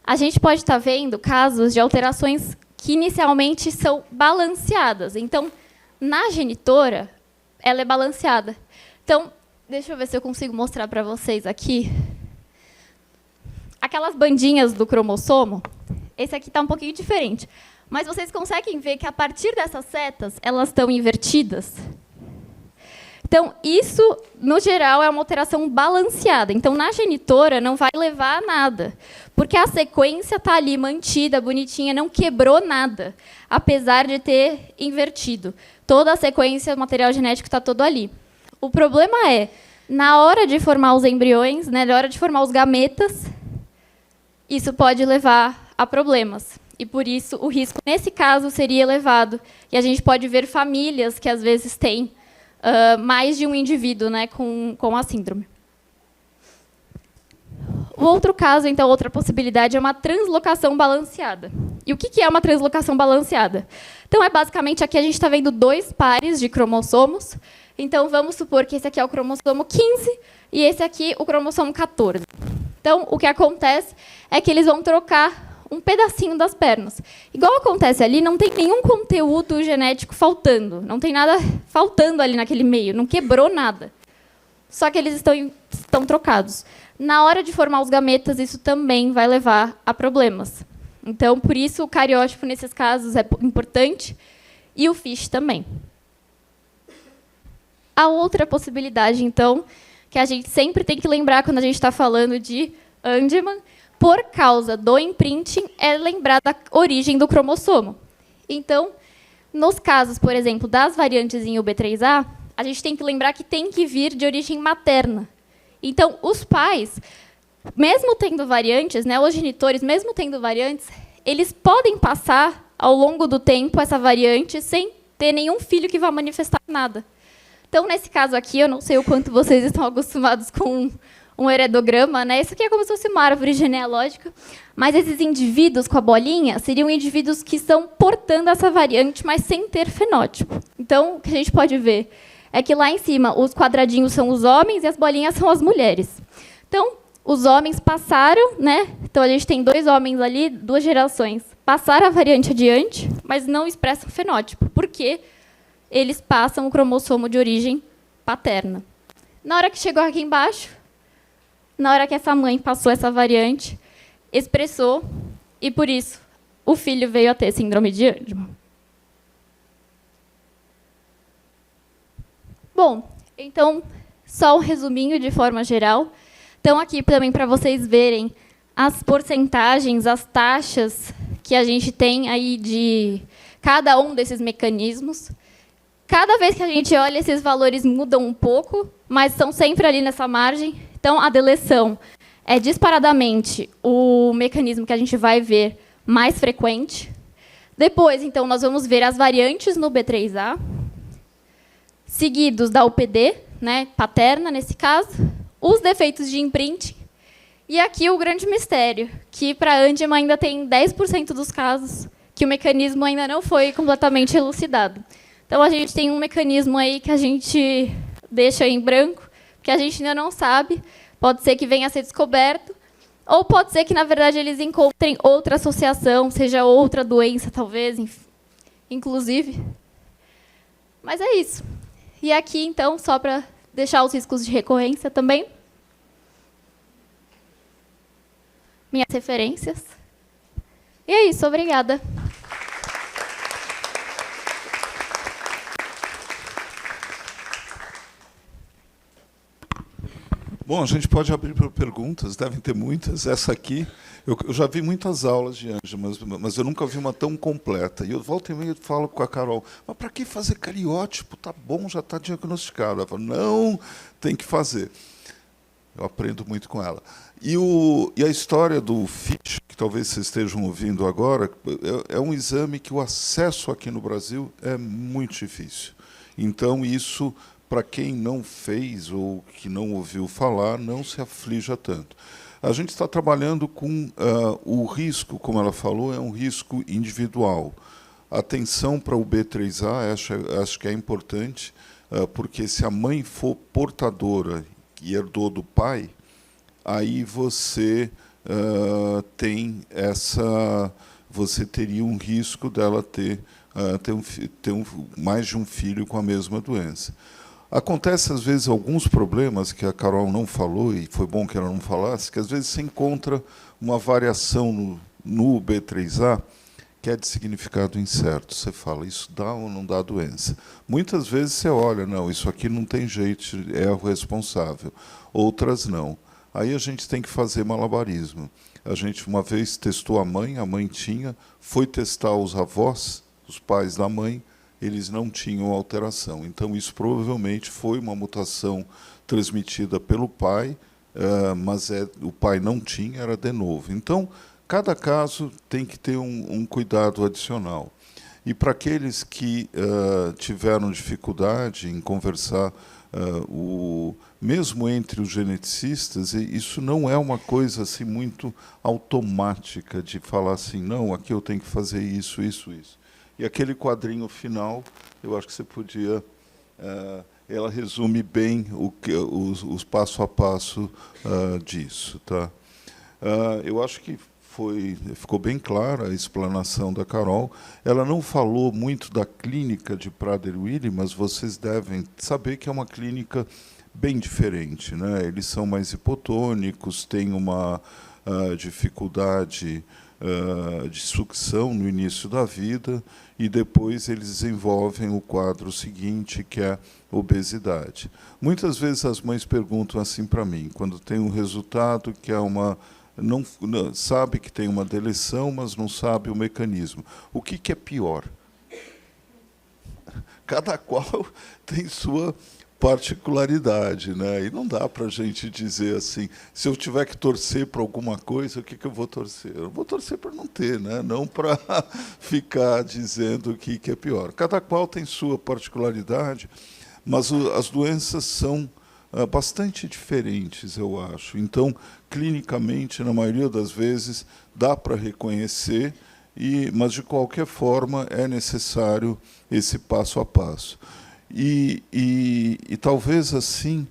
A gente pode estar vendo casos de alterações que inicialmente são balanceadas. Então, na genitora, ela é balanceada. Então, deixa eu ver se eu consigo mostrar para vocês aqui. Aquelas bandinhas do cromossomo, esse aqui está um pouquinho diferente. Mas vocês conseguem ver que, a partir dessas setas, elas estão invertidas? Então, isso, no geral, é uma alteração balanceada. Então, na genitora, não vai levar a nada, porque a sequência está ali mantida, bonitinha, não quebrou nada, apesar de ter invertido. Toda a sequência, o material genético está todo ali. O problema é, na hora de formar os embriões, né, na hora de formar os gametas, isso pode levar a problemas. E, por isso, o risco, nesse caso, seria elevado. E a gente pode ver famílias que, às vezes, têm mais de um indivíduo, né, com a síndrome. O outro caso, então, outra possibilidade, é uma translocação balanceada. E o que é uma translocação balanceada? Então, é basicamente, aqui a gente está vendo 2 pares de cromossomos. Então, vamos supor que esse aqui é o cromossomo 15 e esse aqui o cromossomo 14. Então, o que acontece é que eles vão trocar um pedacinho das pernas. Igual acontece ali, não tem nenhum conteúdo genético faltando. Não tem nada faltando ali naquele meio. Não quebrou nada. Só que eles estão trocados. Na hora de formar os gametas, isso também vai levar a problemas. Então, por isso, o cariótipo, nesses casos, é importante. E o FISH também. A outra possibilidade, então, que a gente sempre tem que lembrar quando a gente está falando de Angelman, por causa do imprinting, é lembrar da origem do cromossomo. Então, nos casos, por exemplo, das variantes em UB3A, a gente tem que lembrar que tem que vir de origem materna. Então, os pais, mesmo tendo variantes, né, os genitores, mesmo tendo variantes, eles podem passar, ao longo do tempo, essa variante sem ter nenhum filho que vá manifestar nada. Então, nesse caso aqui, eu não sei o quanto vocês estão acostumados com um heredograma, né? Isso aqui é como se fosse uma árvore genealógica, mas esses indivíduos com a bolinha seriam indivíduos que estão portando essa variante, mas sem ter fenótipo. Então, o que a gente pode ver é que lá em cima os quadradinhos são os homens e as bolinhas são as mulheres. Então, os homens passaram, né? Então a gente tem 2 homens ali, 2 gerações, passaram a variante adiante, mas não expressam fenótipo, porque eles passam o cromossomo de origem paterna. Na hora que chegou aqui embaixo, na hora que essa mãe passou essa variante, expressou, e por isso o filho veio a ter síndrome de Angelman. Bom, então, só um resuminho de forma geral. Então, aqui também para vocês verem as porcentagens, as taxas que a gente tem aí de cada um desses mecanismos. Cada vez que a gente olha, esses valores mudam um pouco, mas estão sempre ali nessa margem. Então, a deleção é disparadamente o mecanismo que a gente vai ver mais frequente. Depois, então, nós vamos ver as variantes no B3A, seguidos da UPD, né, paterna, nesse caso, os defeitos de imprinting, e aqui o grande mistério, que para Angelman ainda tem 10% dos casos que o mecanismo ainda não foi completamente elucidado. Então, a gente tem um mecanismo aí que a gente deixa em branco, que a gente ainda não sabe, pode ser que venha a ser descoberto, ou pode ser que, na verdade, eles encontrem outra associação, seja outra doença, talvez, inclusive. Mas é isso. E aqui, então, só para deixar os riscos de recorrência também. Minhas referências. E é isso, obrigada. Bom, a gente pode abrir para perguntas, devem ter muitas. Essa aqui, eu já vi muitas aulas de Angelman, mas eu nunca vi uma tão completa. E eu volto e meio falo com a Carol, mas para que fazer cariótipo? Tá bom, já está diagnosticado. Ela fala, não, tem que fazer. Eu aprendo muito com ela. E a história do FISH, que talvez vocês estejam ouvindo agora, é um exame que o acesso aqui no Brasil é muito difícil. Então, isso, para quem não fez ou que não ouviu falar, não se aflija tanto. A gente está trabalhando com o risco, como ela falou, é um risco individual. Atenção para o B3A, acho que é importante, porque se a mãe for portadora e herdou do pai, aí você você teria um risco dela ter mais de um filho com a mesma doença. Acontece, às vezes, alguns problemas que a Carol não falou, e foi bom que ela não falasse, que às vezes se encontra uma variação no B3A que é de significado incerto. Você fala, isso dá ou não dá doença? Muitas vezes você olha, não, isso aqui não tem jeito, é o responsável. Outras não. Aí a gente tem que fazer malabarismo. A gente uma vez testou a mãe tinha, foi testar os avós, os pais da mãe, eles não tinham alteração. Então, isso provavelmente foi uma mutação transmitida pelo pai, mas o pai não tinha, era de novo. Então, cada caso tem que ter um cuidado adicional. E para aqueles que tiveram dificuldade em conversar, mesmo entre os geneticistas, isso não é uma coisa assim muito automática de falar assim, não, aqui eu tenho que fazer isso, isso, isso. E aquele quadrinho final, eu acho que você podia... ela resume bem os passo a passo disso. Tá? Eu acho que ficou bem clara a explanação da Carol. Ela não falou muito da clínica de Prader-Willi, mas vocês devem saber que é uma clínica bem diferente, né? Eles são mais hipotônicos, têm uma dificuldade de sucção no início da vida e depois eles desenvolvem o quadro seguinte, que é obesidade. Muitas vezes as mães perguntam assim para mim, quando tem um resultado que é não sabe que tem uma deleção, mas não sabe o mecanismo. O que é pior? cada qual tem sua particularidade, né? E não dá para a gente dizer assim, se eu tiver que torcer para alguma coisa, o que eu vou torcer? Eu vou torcer para não ter, né? Não para ficar dizendo o que é pior. Cada qual tem sua particularidade, mas as doenças são bastante diferentes, eu acho. Então, clinicamente, na maioria das vezes, dá para reconhecer, mas, de qualquer forma, é necessário esse passo a passo. E talvez assim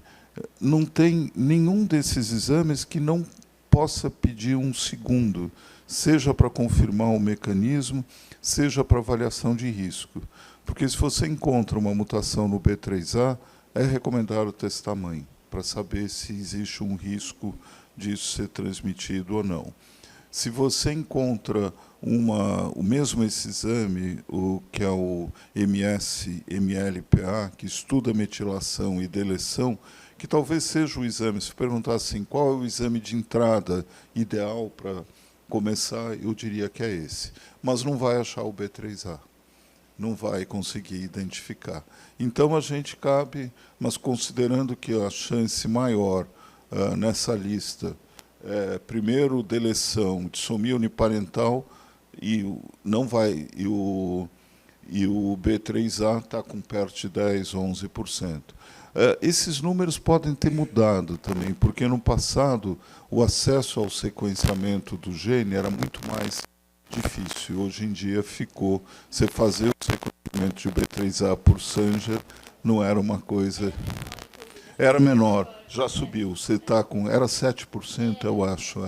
não tem nenhum desses exames que não possa pedir um segundo, seja para confirmar o mecanismo, seja para avaliação de risco. Porque se você encontra uma mutação no B3A, é recomendado testar mãe, para saber se existe um risco disso ser transmitido ou não. Se você encontra o mesmo esse exame, que é o MS-MLPA, que estuda metilação e deleção, que talvez seja o exame, se perguntar assim, qual é o exame de entrada ideal para começar, eu diria que é esse. Mas não vai achar o B3A, não vai conseguir identificar. Então, a gente cabe, mas considerando que a chance maior nessa lista primeiro, deleção, dissomia uniparental, e o B3A está com perto de 10, 11%. Esses números podem ter mudado também, porque no passado o acesso ao sequenciamento do gene era muito mais difícil. Hoje em dia ficou. Você fazer o sequenciamento de B3A por Sanger não era uma coisa. Era menor, já subiu. Você está com. Era 7%, eu acho.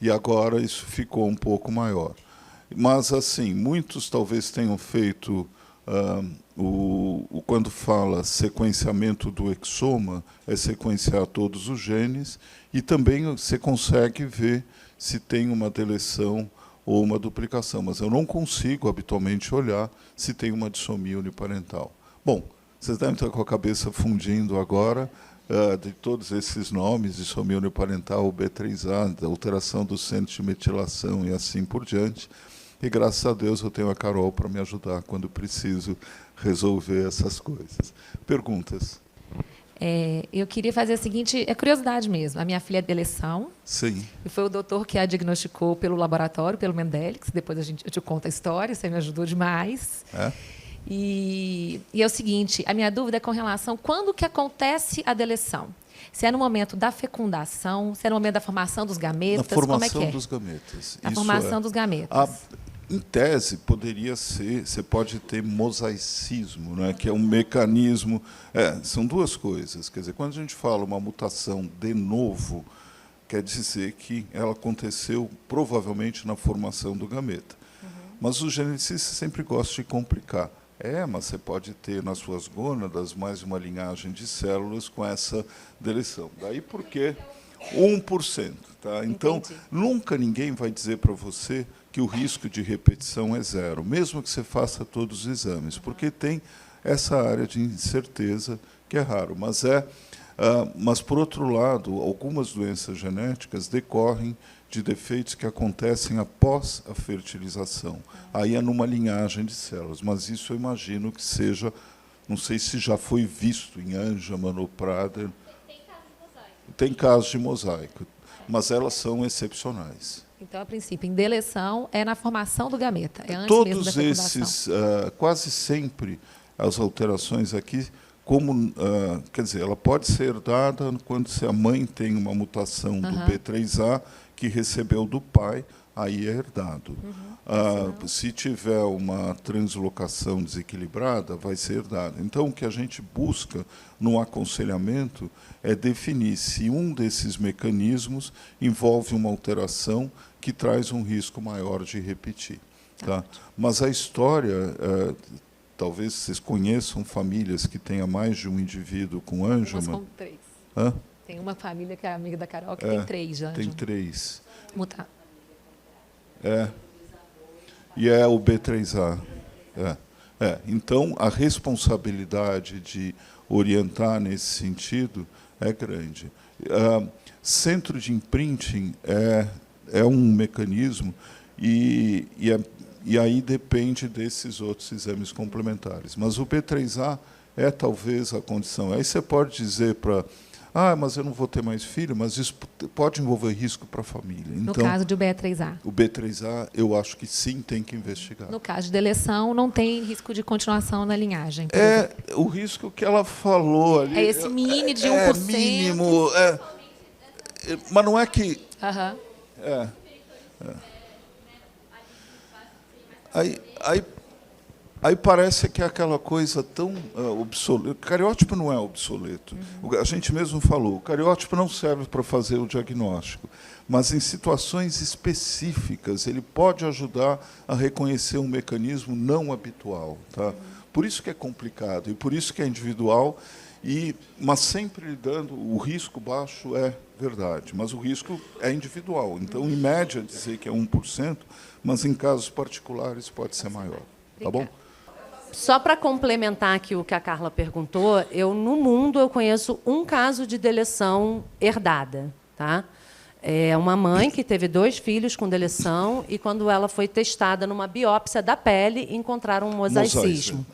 E agora isso ficou um pouco maior. Mas, assim, muitos talvez tenham feito, quando fala sequenciamento do exoma, é sequenciar todos os genes, e também você consegue ver se tem uma deleção ou uma duplicação. Mas eu não consigo, habitualmente, olhar se tem uma dissomia uniparental. Bom, vocês devem estar com a cabeça fundindo agora de todos esses nomes, dissomia uniparental, B3A, alteração do centro de metilação e assim por diante. E, graças a Deus, eu tenho a Carol para me ajudar quando preciso resolver essas coisas. Perguntas? Eu queria fazer a seguinte, curiosidade mesmo. A minha filha é de deleção. Sim. E foi o doutor que a diagnosticou pelo laboratório, pelo Mendelix. Depois eu te conto a história, você me ajudou demais. E é o seguinte, a minha dúvida é com relação a quando que acontece a deleção. Se é no momento da fecundação, se é no momento da formação dos gametas, como é que é? Na formação dos gametas. A formação dos gametas. Em tese, poderia ser, você pode ter mosaicismo, né, que é um mecanismo. São duas coisas. Quer dizer, quando a gente fala uma mutação de novo, quer dizer que ela aconteceu provavelmente na formação do gameta. Mas os geneticistas sempre gostam de complicar. Mas você pode ter nas suas gônadas mais uma linhagem de células com essa deleção. Daí porque 1%. Tá? Então, nunca ninguém vai dizer para você que o risco de repetição é zero, mesmo que você faça todos os exames, porque tem essa área de incerteza que é raro. Mas, por outro lado, algumas doenças genéticas decorrem de defeitos que acontecem após a fertilização. Aí é numa linhagem de células, mas isso eu imagino que seja, não sei se já foi visto em Angelman ou Prader. Tem casos de mosaico, mas elas são excepcionais. Então, a princípio, em deleção é na formação do gameta, é antes mesmo da Todos fecundação. esses, quase sempre, as alterações aqui, quer dizer, ela pode ser herdada quando se a mãe tem uma mutação do B3A que recebeu do pai, aí é herdado. Se tiver uma translocação desequilibrada, vai ser herdada. Então, o que a gente busca no aconselhamento é definir se um desses mecanismos envolve uma alteração que traz um risco maior de repetir. Tá? Mas a história, talvez vocês conheçam famílias que tenham mais de um indivíduo com Angelman. Nós com 3. Tem uma família que é amiga da Carol que tem 3 já. Tem 3. Mutar. E é o B3A. Então, a responsabilidade de orientar nesse sentido é grande. Centro de imprinting é um mecanismo e E aí depende desses outros exames complementares. Mas o B3A é talvez a condição. Aí você pode dizer para... mas eu não vou ter mais filho, mas isso pode envolver risco para a família. No Então, caso do B3A. o B3A, eu acho que sim, tem que investigar. No caso de deleção, não tem risco de continuação na linhagem. O risco que ela falou ali... É esse mini de 1%. Mínimo. Mas não é que... Aham. Aí parece que é aquela coisa tão obsoleta. O cariótipo não é obsoleto. A gente mesmo falou, o cariótipo não serve para fazer o diagnóstico, mas em situações específicas ele pode ajudar a reconhecer um mecanismo não habitual. Tá? Por isso que é complicado e por isso que é individual, mas sempre dando o risco baixo é verdade, mas o risco é individual. Então, em média, dizer que é 1%, mas em casos particulares pode ser maior. Tá bom? Só para complementar aqui o que a Carla perguntou, no mundo eu conheço um caso de deleção herdada. Tá? É uma mãe que teve 2 filhos com deleção e, quando ela foi testada numa biópsia da pele, encontraram um mosaicismo.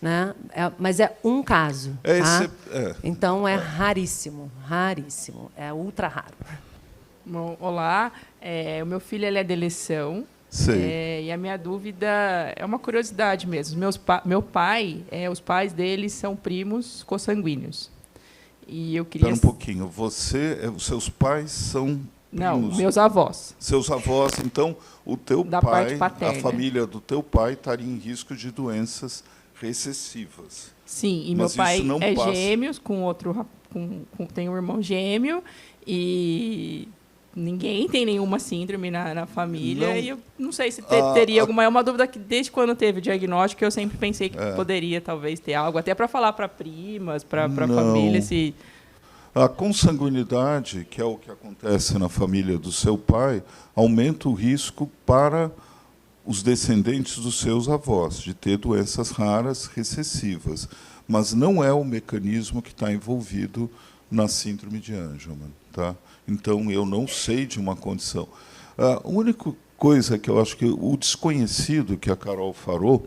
Né? Mas é um caso. Tá? Então, é raríssimo, raríssimo. É ultra raro. Bom, olá, o meu filho ele é deleção. E a minha dúvida é uma curiosidade mesmo. Meu pai, os pais dele são primos consanguíneos. E eu queria... Espera um pouquinho. Os seus pais são... Não, meus avós. Seus avós. Então, o teu da pai, parte paterna. a família do teu pai estaria em risco de doenças recessivas. Sim, e mas meu pai é passa. gêmeos, tem um irmão gêmeo, e ninguém tem nenhuma síndrome na família. Não. E eu não sei se teria alguma... É uma dúvida que, desde quando teve o diagnóstico, eu sempre pensei que poderia, talvez, ter algo, até para falar para primas, para a família, se... A consanguinidade, que é o que acontece na família do seu pai, aumenta o risco para os descendentes dos seus avós, de ter doenças raras recessivas. Mas não é o mecanismo que está envolvido na síndrome de Angelman. Tá? Então, eu não sei de uma condição. A única coisa que eu acho que o desconhecido que a Carol falou,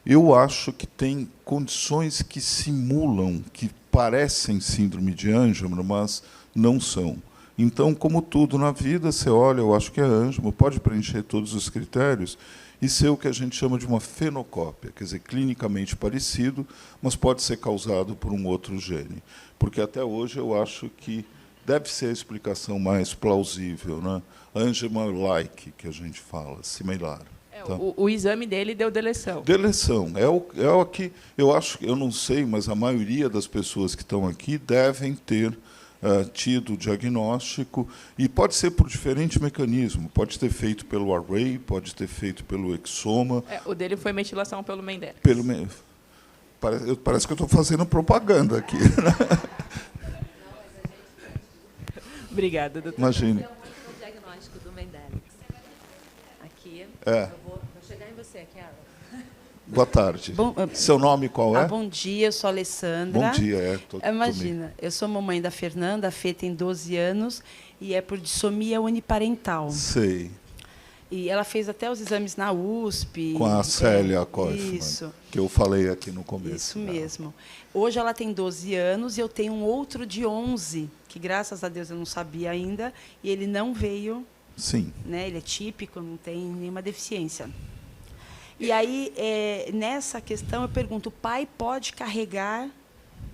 eu acho que tem condições que simulam, que parecem síndrome de Angelman, mas não são. Então, como tudo na vida, você olha, eu acho que é Angelman, pode preencher todos os critérios e ser o que a gente chama de uma fenocópia, quer dizer, clinicamente parecido, mas pode ser causado por um outro gene. Porque até hoje eu acho que deve ser a explicação mais plausível, né? Angelman-like, que a gente fala, similar. Tá? O exame dele deu deleção. Deleção. É o que eu não sei, mas a maioria das pessoas que estão aqui devem ter tido o diagnóstico, e pode ser por diferente mecanismo. Pode ter feito pelo array, pode ter feito pelo exoma. O dele foi metilação pelo Mendel. Parece que eu estou fazendo propaganda aqui. Obrigada, doutor. Imagine. O diagnóstico do Mendel. Aqui. É. Eu vou chegar em você, Carol. Boa tarde. Seu nome qual é? Bom dia, eu sou a Alessandra. Bom dia. Imagina, eu sou mamãe da Fernanda, a Fê tem 12 anos, e é por dissomia uniparental. Sei. E ela fez até os exames na USP. Com a Célia Kaufmann, isso. Que eu falei aqui no começo. Isso mesmo. Hoje ela tem 12 anos e eu tenho um outro de 11, que graças a Deus eu não sabia ainda, e ele não veio. Sim. Né, ele é típico, não tem nenhuma deficiência. E aí, nessa questão, eu pergunto, o pai pode carregar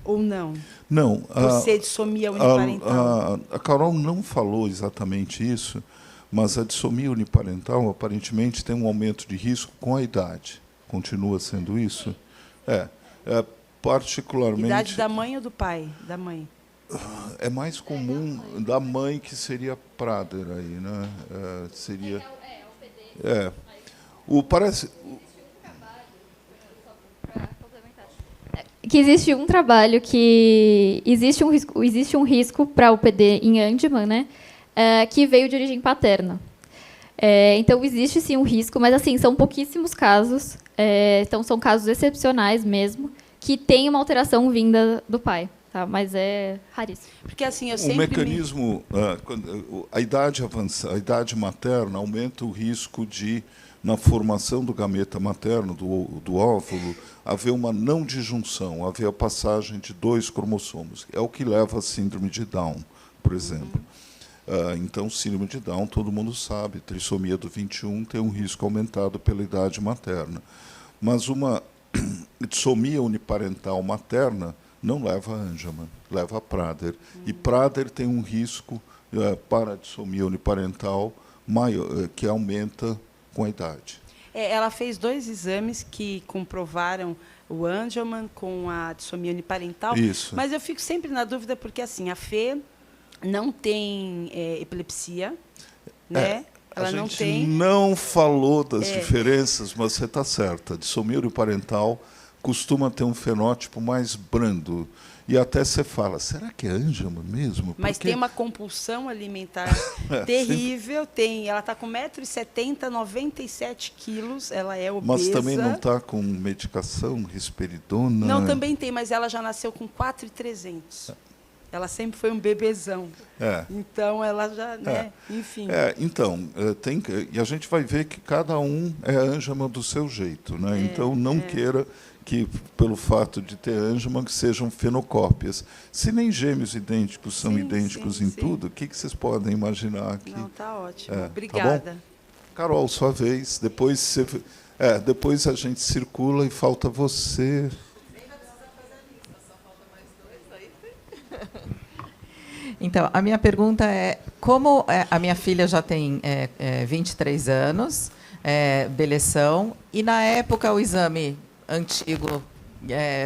ou não? Não. Por ser dissomia uniparental? A Carol não falou exatamente isso, mas a dissomia uniparental, aparentemente, tem um aumento de risco com a idade. Continua sendo isso? Particularmente... Idade da mãe ou do pai? Da mãe. É mais comum da mãe, que seria Prader aí, né? Seria... Parece... Que existe um trabalho que existe um risco para o PD em Angelman, né? Que veio de origem paterna. Então existe sim um risco, mas assim são pouquíssimos casos. Então são casos excepcionais mesmo que tem uma alteração vinda do pai. Tá, mas é raríssimo. Porque assim, eu sempre o mecanismo, a idade avançada, a idade materna aumenta o risco de na formação do gameta materno, do óvulo, haver uma não disjunção, haver a passagem de 2 cromossomos. É o que leva à síndrome de Down, por exemplo. Então, síndrome de Down, todo mundo sabe, trissomia do 21 tem um risco aumentado pela idade materna. Mas uma dissomia uniparental materna não leva a Angelman, leva a Prader. E Prader tem um risco para a dissomia uniparental maior, que aumenta com a idade. Ela fez 2 exames que comprovaram o Angelman com a dissomia uniparental. Isso. Mas eu fico sempre na dúvida, porque assim, a Fê não tem epilepsia, né? Ela não tem. A gente não falou das diferenças, mas você está certa. A dissomia uniparental costuma ter um fenótipo mais brando. E até você fala, será que é Angelman mesmo? Mas tem uma compulsão alimentar terrível. Ela está com 1,70 m, 97 quilos, ela é obesa. Mas também não está com medicação, risperidona? Não, também tem, mas ela já nasceu com 4,300. Ela sempre foi um bebezão. Então, ela já, né? Enfim. Então, e a gente vai ver que cada um é Angelman do seu jeito, né? Então, não queira que, pelo fato de ter Angelman, que sejam fenocópias. Se nem gêmeos idênticos são idênticos em tudo, o que vocês podem imaginar aqui? Não, tá ótimo. Obrigada. Tá bom? Carol, sua vez. Depois a gente circula e falta você. Então, a minha pergunta é, como a minha filha já tem 23 anos, deleção, e na época o exame antigo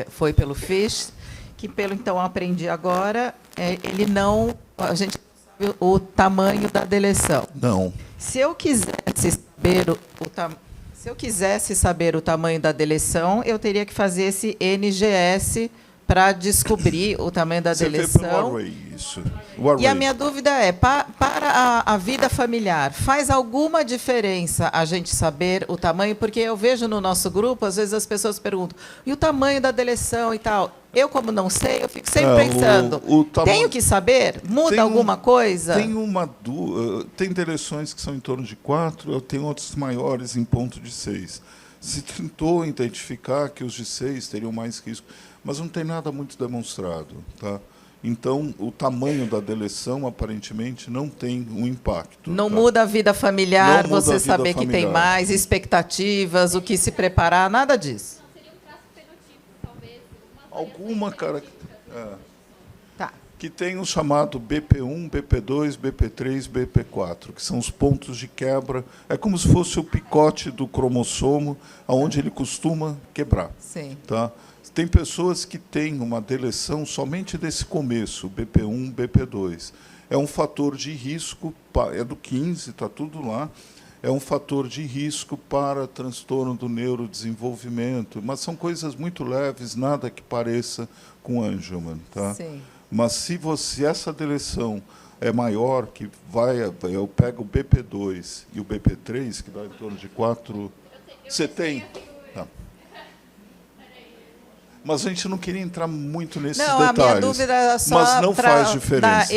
foi pelo FISH, que pelo então aprendi agora, ele não, a gente sabe o tamanho da deleção. Não. Se eu quisesse saber o tamanho da deleção, eu teria que fazer esse NGS para descobrir o tamanho da deleção. Isso. E a minha dúvida é, para a vida familiar, faz alguma diferença a gente saber o tamanho? Porque eu vejo no nosso grupo, às vezes as pessoas perguntam, e o tamanho da deleção e tal? Eu, como não sei, eu fico sempre pensando, tenho que saber? Muda alguma coisa? Tem deleções que são em torno de 4, tem outros maiores em ponto de 6. Se tentou identificar que os de 6 teriam mais risco, mas não tem nada muito demonstrado. Tá? Então, o tamanho da deleção, aparentemente, não tem um impacto. Não muda a vida familiar, você saber que tem mais, expectativas, o que se preparar, nada disso. Seria um traço fenotípico, talvez? Alguma característica. Tá. Que tem o chamado BP1, BP2, BP3, BP4, que são os pontos de quebra. É como se fosse o picote do cromossomo, onde ele costuma quebrar. Sim. Tá? Tem pessoas que têm uma deleção somente desse começo, BP1, BP2. É um fator de risco, é do 15, está tudo lá, é um fator de risco para transtorno do neurodesenvolvimento, mas são coisas muito leves, nada que pareça com Angelman. Tá? Sim. Mas se essa deleção é maior, eu pego o BP2 e o BP3, que dá em torno de 4... Você tem? Tá. Mas a gente não queria entrar muito nesses detalhes. A minha dúvida era só mas não faz diferença.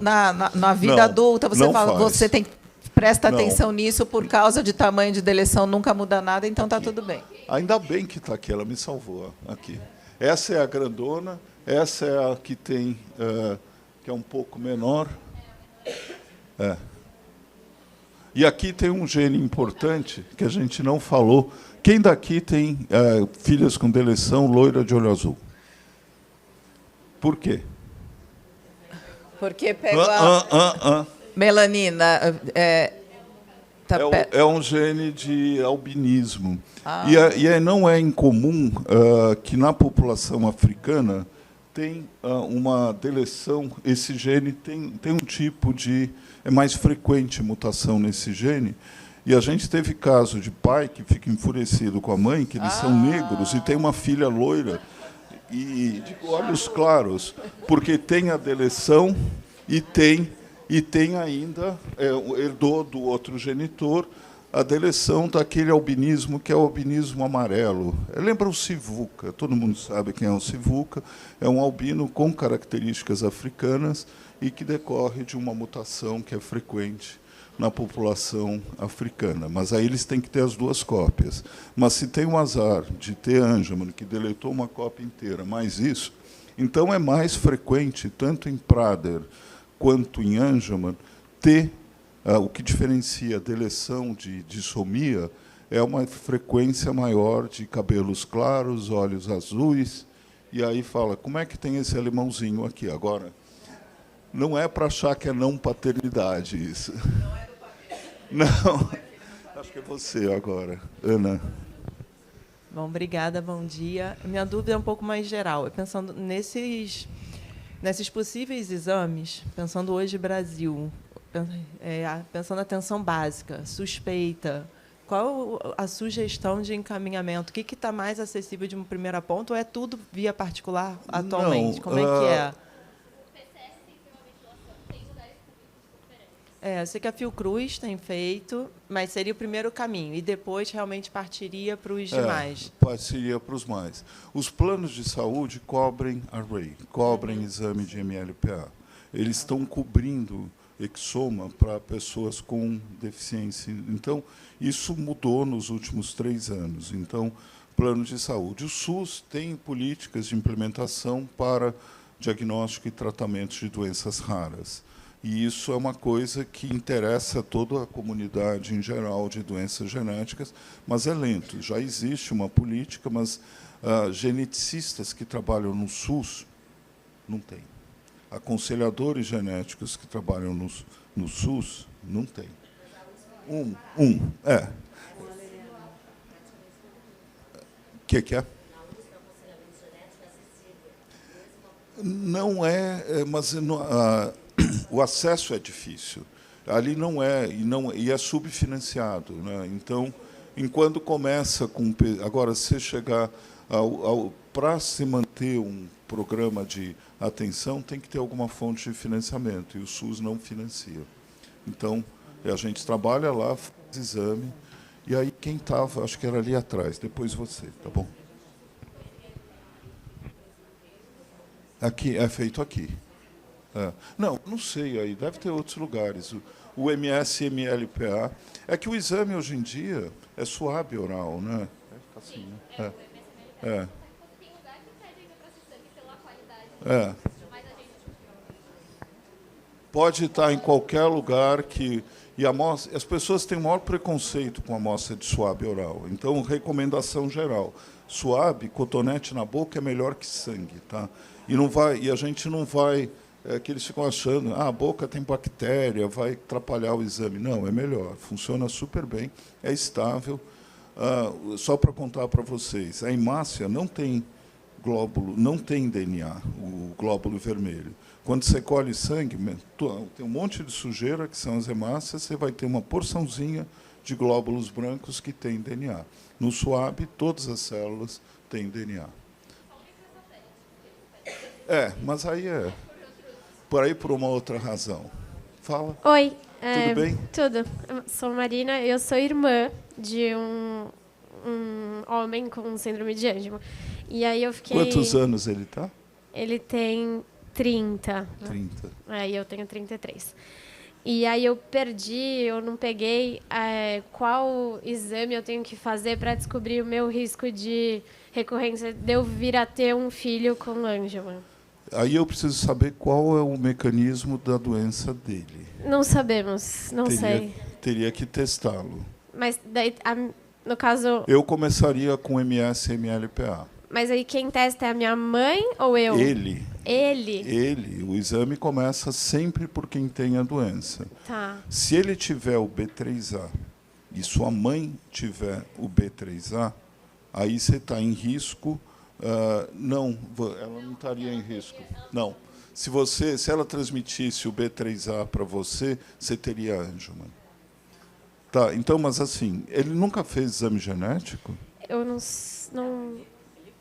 Na vida adulta, você fala, você presta atenção nisso por causa de tamanho de deleção, nunca muda nada, então está tudo bem. Ainda bem que está aqui, ela me salvou aqui. Essa é a grandona, essa é a que tem, que é um pouco menor. E aqui tem um gene importante que a gente não falou. Quem daqui tem filhas com deleção loira de olho azul? Por quê? Porque pega melanina. É um gene de albinismo. E não é incomum que na população africana tem uma deleção, esse gene tem um tipo de... É mais frequente mutação nesse gene. E a gente teve caso de pai que fica enfurecido com a mãe, que eles são negros, e tem uma filha loira e de olhos claros, porque tem a deleção e tem ainda, herdou do outro genitor, a deleção daquele albinismo, que é o albinismo amarelo. Lembra o Civuca, todo mundo sabe quem é o Civuca, é um albino com características africanas e que decorre de uma mutação que é frequente na população africana. Mas aí eles têm que ter as duas cópias. Mas se tem o azar de ter Angelman, que deletou uma cópia inteira, mais isso, então é mais frequente, tanto em Prader quanto em Angelman, ter o que diferencia a deleção de dissomia é uma frequência maior de cabelos claros, olhos azuis, e aí fala, como é que tem esse alemãozinho aqui? Agora, não é para achar que é não paternidade isso. Não é do papel. Não. Acho que é você agora, Ana. Bom, obrigada, bom dia. Minha dúvida é um pouco mais geral. Pensando nesses possíveis exames, pensando hoje Brasil, pensando na atenção básica, suspeita, qual a sugestão de encaminhamento? O que está mais acessível de uma primeira ponta ou é tudo via particular atualmente? Não, como é que é? Eu sei que a Fiocruz tem feito, mas seria o primeiro caminho, e depois realmente partiria para os demais. Partiria para os mais. Os planos de saúde cobrem array, cobrem exame de MLPA. Eles estão cobrindo exoma para pessoas com deficiência. Então, isso mudou nos últimos 3 anos. Então, plano de saúde. O SUS tem políticas de implementação para diagnóstico e tratamento de doenças raras. E isso é uma coisa que interessa a toda a comunidade em geral de doenças genéticas, mas é lento. Já existe uma política, mas geneticistas que trabalham no SUS não tem. Aconselhadores genéticos que trabalham no SUS não tem. O que é? Não é, mas o acesso é difícil. Ali não é, e é subfinanciado, né? Então, enquanto começa com... Agora, se chegar para se manter um programa de atenção, tem que ter alguma fonte de financiamento, e o SUS não financia. Então, a gente trabalha lá, faz exame, e aí quem estava, acho que era ali atrás, depois você, tá bom? Aqui, é feito aqui. Não sei, aí deve ter outros lugares. O MS-MLPA. É que o exame, hoje em dia, é suave oral, né? Assim, né? Tem lugar que pede ainda para ser sangue pela qualidade. Mas a gente... Pode estar em qualquer lugar que... E as pessoas têm o maior preconceito com a amostra de suave oral. Então, recomendação geral. Suave, cotonete na boca é melhor que sangue, tá? E a gente não vai... que eles ficam achando, a boca tem bactéria, vai atrapalhar o exame. Não, é melhor, funciona super bem, é estável. Só para contar para vocês, a hemácia não tem glóbulo, não tem DNA, o glóbulo vermelho. Quando você colhe sangue, tem um monte de sujeira, que são as hemácias, você vai ter uma porçãozinha de glóbulos brancos que tem DNA. No SWAB, todas as células têm DNA. Mas aí por uma outra razão. Fala. Oi. Tudo bem? Tudo. Eu sou Marina, eu sou irmã de um homem com síndrome de Angelman. E aí eu fiquei... Quantos anos ele está? Ele tem 30. 30. E eu tenho 33. E aí eu não peguei qual exame eu tenho que fazer para descobrir o meu risco de recorrência de eu vir a ter um filho com Angelman. Aí eu preciso saber qual é o mecanismo da doença dele. Não sabemos, sei. Teria que testá-lo. Mas daí, no caso... Eu começaria com MS-MLPA. Mas aí quem testa é a minha mãe ou eu? Ele. Ele? O exame começa sempre por quem tem a doença. Tá. Se ele tiver o B3A e sua mãe tiver o B3A, aí você está em risco... não, ela não estaria em risco. Não. Se ela transmitisse o B3A para você, você teria Angelman. Tá, então, mas assim, ele nunca fez exame genético? Eu não... Ele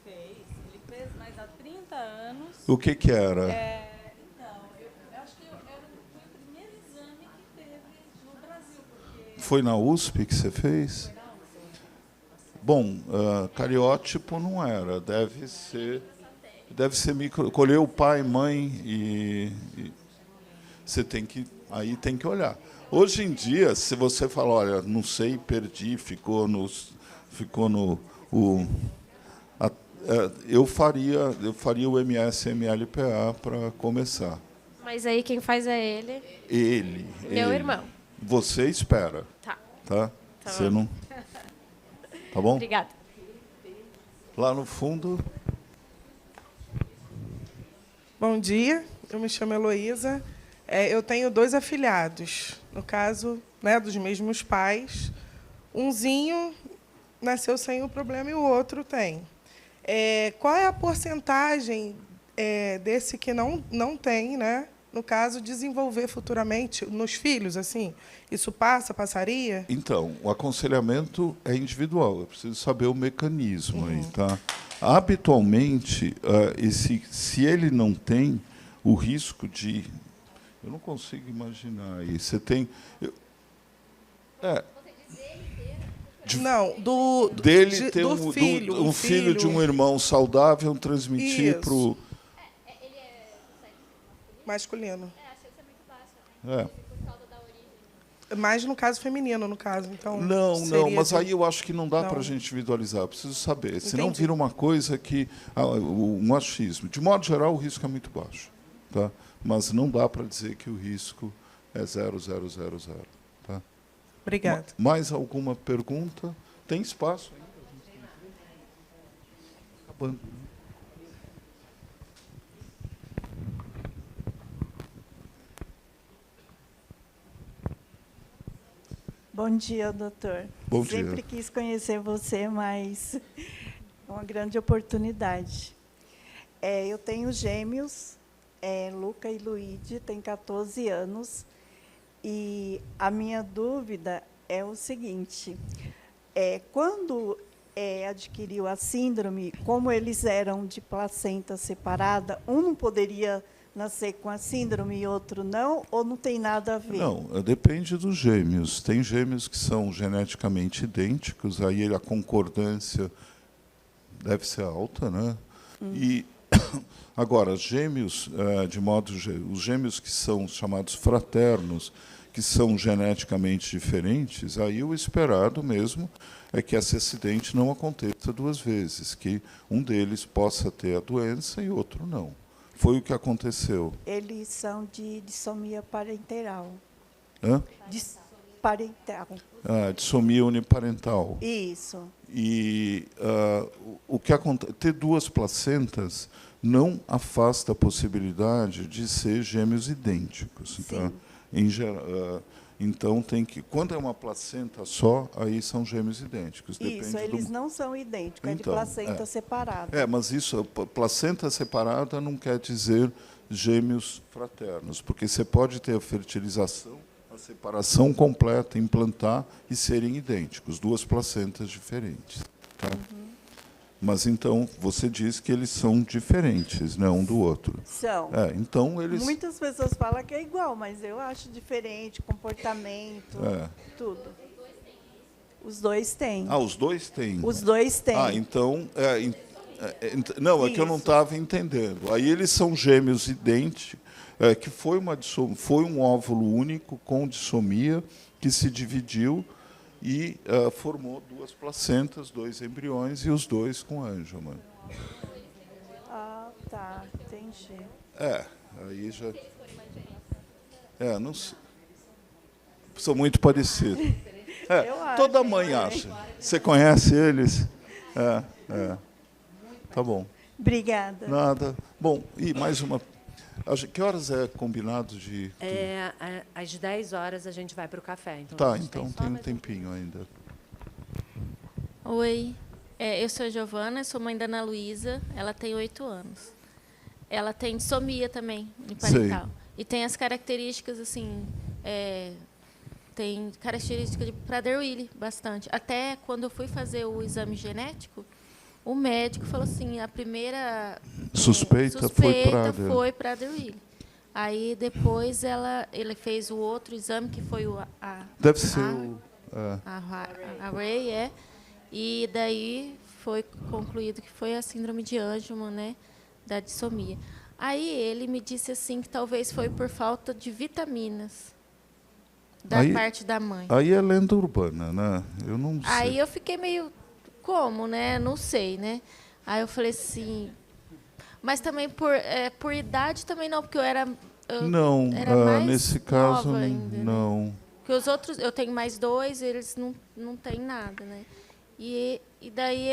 fez, mas há 30 anos... O que era? Eu acho que foi o primeiro exame que teve no Brasil. Foi na USP que você fez? Bom, cariótipo não era, deve ser colher o pai, mãe e você tem que Aí tem que olhar. Hoje em dia, se você fala, olha, não sei, perdi, ficou no eu faria o MS-MLPA para começar. Mas aí quem faz é ele. Meu irmão. Você espera. Tá. Tá? Tá Você bom. não. Tá bom? Obrigada. Lá no fundo. Bom dia, eu me chamo Heloísa. Eu tenho 2 afilhados, no caso, né, dos mesmos pais. Umzinho nasceu sem o problema e o outro tem. Qual é a porcentagem desse que não tem, né, no caso, desenvolver futuramente nos filhos? Assim, isso passaria? Então, o aconselhamento é individual. Eu preciso saber o mecanismo aí, tá? Habitualmente, se ele não tem o risco de... Eu não consigo imaginar aí. Você tem... Não, dele ter do filho, um filho de um irmão saudável transmitir para o... Masculino. Achei que isso é muito baixo. Mais no caso feminino, no caso. Então, não, mas aí eu acho que não dá Não. para a gente individualizar. Eu preciso saber. Senão Entendi. vira uma coisa que... um achismo. De modo geral, o risco é muito baixo. Tá? Mas não dá para dizer que o risco é 0,000. Tá? Obrigada. Mais alguma pergunta? Tem espaço ainda? Acabando. Bom dia, doutor. Bom dia. Sempre quis conhecer você, mas é uma grande oportunidade. Eu tenho gêmeos, Luca e Luíde, têm 14 anos, e a minha dúvida é o seguinte, quando adquiriu a síndrome, como eles eram de placenta separada, um não poderia nascer com a síndrome e outro não, ou não tem nada a ver? Não, depende dos gêmeos. Tem gêmeos que são geneticamente idênticos, aí a concordância deve ser alta, né? E agora, gêmeos, os gêmeos que são chamados fraternos, que são geneticamente diferentes, aí o esperado mesmo é que esse acidente não aconteça 2 vezes, que um deles possa ter a doença e outro não. Foi o que aconteceu. Eles são de dissomia parenteral. Hã? Parental. Dissomia uniparental. Isso. E o que acontece, ter 2 placentas não afasta a possibilidade de ser gêmeos idênticos. Tá? Então tem que, quando é uma placenta só, aí são gêmeos idênticos. Isso, eles não são idênticos, de placenta separada. Mas isso, placenta separada não quer dizer gêmeos fraternos, porque você pode ter a fertilização, a separação completa, implantar e serem idênticos, 2 placentas diferentes. Tá? Mas então você diz que eles são diferentes, né, um do outro. São. Então eles... Muitas pessoas falam que é igual, mas eu acho diferente, comportamento, tudo. Os 2 têm. Os 2 têm. Os 2 têm. Então... não, é que eu não estava entendendo. Aí eles são gêmeos idênticos, que foi um óvulo único com dissomia que se dividiu e formou 2 placentas, 2 embriões e os 2 com Angelman. Tá, entendi. Aí já... não sei. São muito parecidos. Toda mãe acha. Você conhece eles? Tá bom. Obrigada. Nada. Bom, e mais uma... Que horas é combinado de... Às 10 horas a gente vai para o café. Então tem um tempinho ainda. Oi, eu sou a Giovana, sou mãe da Ana Luísa, ela tem 8 anos. Ela tem dissomia também, uniparental. E tem as características, assim, tem característica de Prader-Willi, bastante. Até quando eu fui fazer o exame genético, o médico falou assim, a primeira suspeita foi Prader-Willi. Aí depois ele fez o outro exame que foi deve ser a Ray, e daí foi concluído que foi a síndrome de Angelman, né, da dissomia. Aí ele me disse assim que talvez foi por falta de vitaminas. da parte da mãe. Aí é lenda urbana, né? Eu não sei. Aí eu fiquei meio, como, né? Não sei, né? Aí eu falei assim... Mas também por idade também não, porque eu era mais nesse caso, nova ainda, não. Né? Porque os outros, eu tenho mais 2, eles não têm nada, né? E daí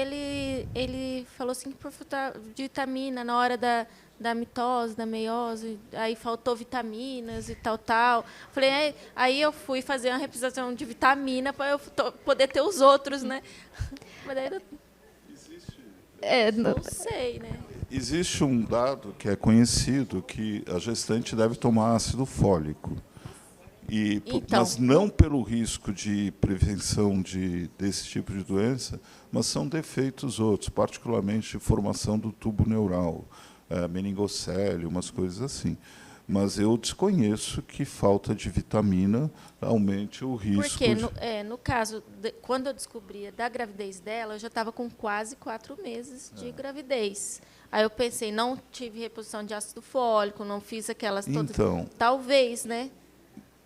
ele falou assim que por falta de vitamina na hora da mitose, da meiose, aí faltou vitaminas e tal. Falei, aí eu fui fazer uma reposição de vitamina para eu poder ter os outros, né? Mas daí não sei, né? Existe um dado que é conhecido que a gestante deve tomar ácido fólico. Mas não pelo risco de prevenção desse tipo de doença, mas são defeitos outros, particularmente formação do tubo neural, meningocele, umas coisas assim. Mas eu desconheço que falta de vitamina aumente o risco. Porque, no caso, quando eu descobri da gravidez dela, eu já estava com quase 4 meses de gravidez. Aí eu pensei, não tive reposição de ácido fólico, não fiz aquelas todas. Então, talvez, né?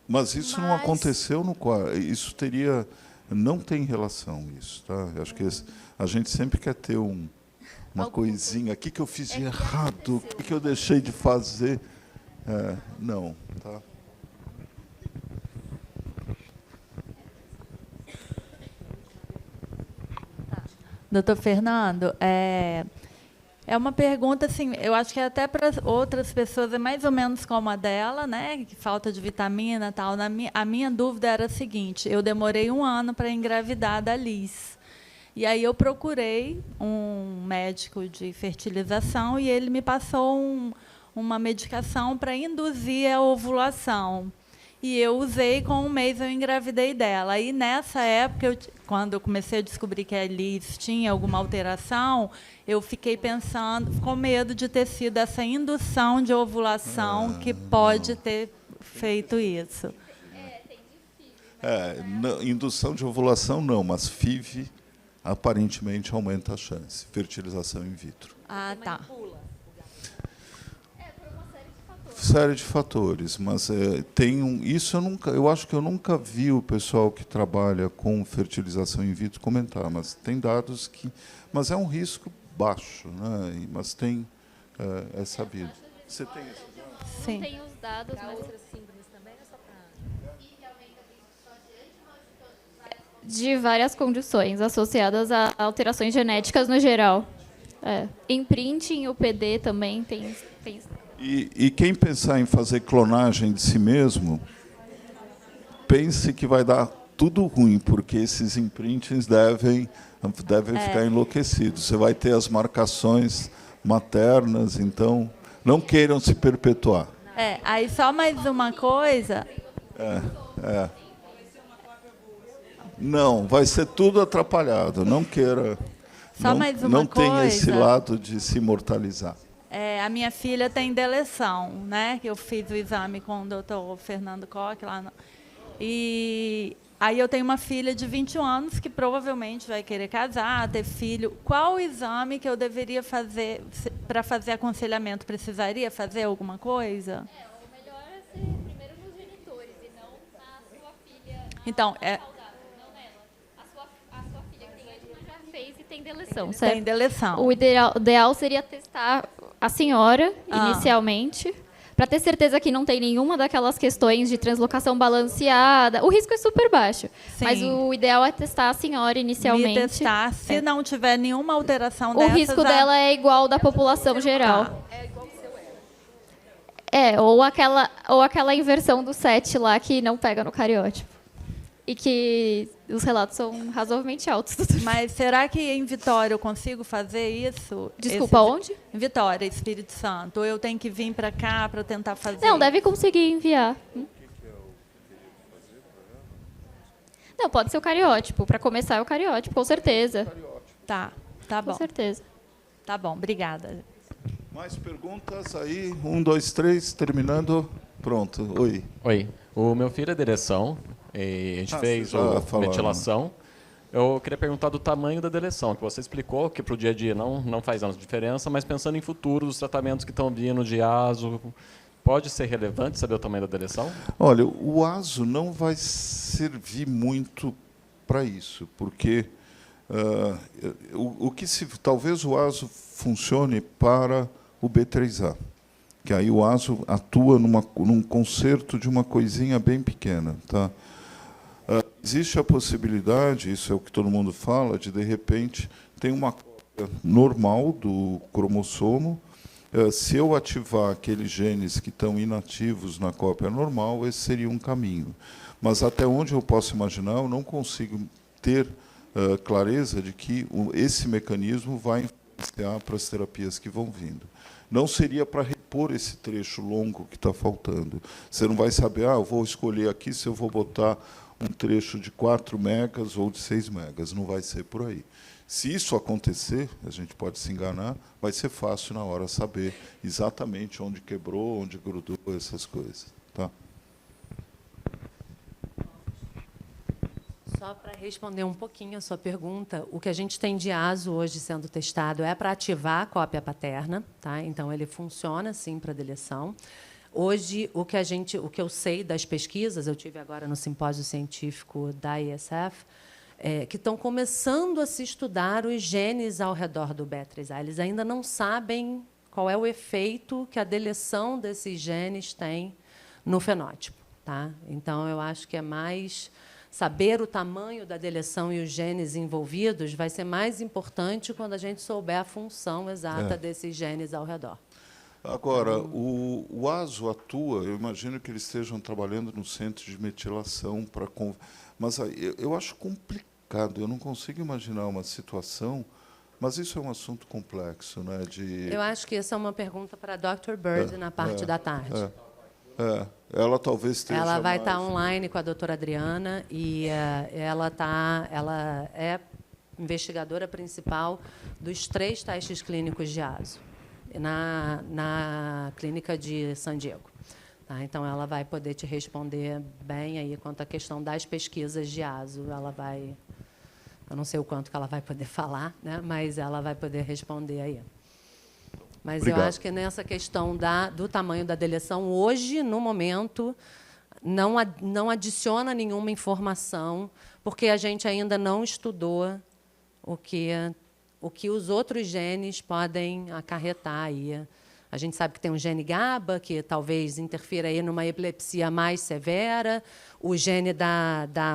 Mas isso não aconteceu no quadro. Isso não tem relação isso, tá? Eu acho que a gente sempre quer ter uma coisinha aqui que eu fiz de errado, o que eu deixei de fazer. Não, tá? Doutor Fernando, é uma pergunta, assim, eu acho que até para outras pessoas é mais ou menos como a dela, né? Que falta de vitamina e tal. A minha dúvida era a seguinte: eu demorei 1 ano para engravidar da Liz. E aí eu procurei um médico de fertilização e ele me passou uma medicação para induzir a ovulação. E eu usei, com 1 mês eu engravidei dela. Aí, nessa época, quando eu comecei a descobrir que a Liz tinha alguma alteração, eu fiquei pensando, com medo de ter sido essa indução de ovulação que pode ter feito isso. Indução de ovulação não, mas FIV aparentemente aumenta a chance. Fertilização in vitro. Ah, tá. Série de fatores, mas isso eu acho que eu nunca vi o pessoal que trabalha com fertilização in vitro comentar, mas tem dados mas é um risco baixo, né? Mas é sabido. Você tem isso? Sim. Não tem os dados, mas outras síndromes também, é só de várias condições associadas a alterações genéticas no geral. Imprinting, o PD também tem. E quem pensar em fazer clonagem de si mesmo, pense que vai dar tudo ruim, porque esses imprintings devem ficar enlouquecidos. Você vai ter as marcações maternas, então não queiram se perpetuar. Aí só mais uma coisa. Não, vai ser tudo atrapalhado. Não queira. Só mais uma coisa. Não tem esse lado de se imortalizar. A minha filha tem deleção, né? Eu fiz o exame com o doutor Fernando Koch lá. E aí eu tenho uma filha de 21 anos que provavelmente vai querer casar, ter filho. Qual o exame que eu deveria fazer para fazer aconselhamento? Precisaria fazer alguma coisa? O melhor é ser primeiro nos genitores e não na sua filha. Então, não nela. A sua filha que tem antes já fez e tem deleção, certo? Tem deleção. O ideal seria testar a senhora, inicialmente, para ter certeza que não tem nenhuma daquelas questões de translocação balanceada. O risco é super baixo, mas o ideal é testar a senhora inicialmente. Testar, se não tiver nenhuma alteração dessas... O risco dela é igual ao da população geral. É igual ao seu ou aquela inversão do 7 lá que não pega no cariótipo. E que os relatos são razoavelmente altos. Mas será que em Vitória eu consigo fazer isso? Desculpa, onde? Em Vitória, Espírito Santo. Ou eu tenho que vir para cá para tentar fazer? Não, deve conseguir enviar. Não, pode ser o cariótipo. Para começar é o cariótipo, com certeza. Tá bom. Com certeza. Tá bom, obrigada. Mais perguntas aí? 1, 2, 3, terminando. Pronto. Oi. O meu filho é de ereção. E a gente fez a ventilação. Eu queria perguntar do tamanho da deleção, que você explicou que para o dia a dia não faz diferença, mas pensando em futuro, os tratamentos que estão vindo de ASO, pode ser relevante saber o tamanho da deleção? Olha, o ASO não vai servir muito para isso, porque talvez o ASO funcione para o B3A, que aí o ASO atua num conserto de uma coisinha bem pequena, tá? Existe a possibilidade, isso é o que todo mundo fala, de repente ter uma cópia normal do cromossomo. Se eu ativar aqueles genes que estão inativos na cópia normal, esse seria um caminho. Mas até onde eu posso imaginar, eu não consigo ter clareza de que esse mecanismo vai influenciar para as terapias que vão vindo. Não seria para repor esse trecho longo que está faltando. Você não vai saber, eu vou escolher aqui se eu vou botar um trecho de 4 megas ou de 6 megas. Não vai ser por aí. Se isso acontecer, a gente pode se enganar, vai ser fácil na hora saber exatamente onde quebrou, onde grudou, essas coisas. Tá? Só para responder um pouquinho a sua pergunta, o que a gente tem de ASO hoje sendo testado é para ativar a cópia paterna, tá? Então ele funciona sim para deleção. Hoje o que eu sei das pesquisas, eu tive agora no simpósio científico da ISF, que estão começando a se estudar os genes ao redor do B3A. Eles ainda não sabem qual é o efeito que a deleção desses genes tem no fenótipo, tá? Então eu acho que é mais saber o tamanho da deleção e os genes envolvidos vai ser mais importante quando a gente souber a função exata desses genes ao redor. Agora, o ASO atua, eu imagino que eles estejam trabalhando no centro de metilação, mas eu acho complicado, eu não consigo imaginar uma situação, mas isso é um assunto complexo. Né, Eu acho que essa é uma pergunta para a Dr. Bird na parte da tarde. Ela talvez esteja. Ela vai estar online com a doutora Adriana e ela é investigadora principal dos 3 testes clínicos de ASO na clínica de San Diego. Tá? Então, ela vai poder te responder bem aí quanto à questão das pesquisas de ASO. Ela vai, eu não sei o quanto que ela vai poder falar, né? Mas ela vai poder responder aí. Mas Obrigado. Eu acho que nessa questão do tamanho da deleção, hoje, no momento, não adiciona nenhuma informação, porque a gente ainda não estudou o que os outros genes podem acarretar aí. A gente sabe que tem um gene GABA, que talvez interfira aí numa epilepsia mais severa, o gene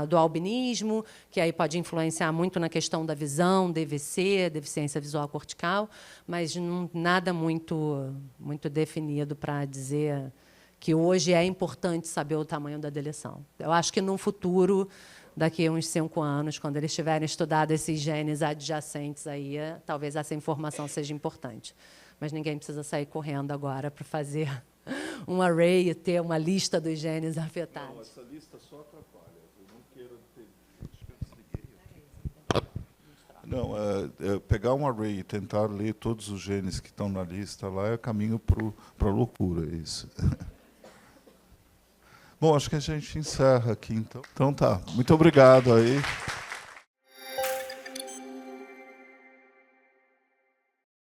do albinismo, que aí pode influenciar muito na questão da visão, DVC, deficiência visual cortical, mas nada muito definido para dizer que hoje é importante saber o tamanho da deleção. Eu acho que, no futuro, daqui a uns 5 anos, quando eles tiverem estudado esses genes adjacentes, aí, talvez essa informação seja importante. Mas ninguém precisa sair correndo agora para fazer um array e ter uma lista dos genes afetados. Não, essa lista só atrapalha. Eu não quero ter... Acho que eu desliguei aqui. Não, pegar um array e tentar ler todos os genes que estão na lista lá é caminho para a loucura, isso. Bom, acho que a gente encerra aqui, então. Então tá. Muito obrigado aí.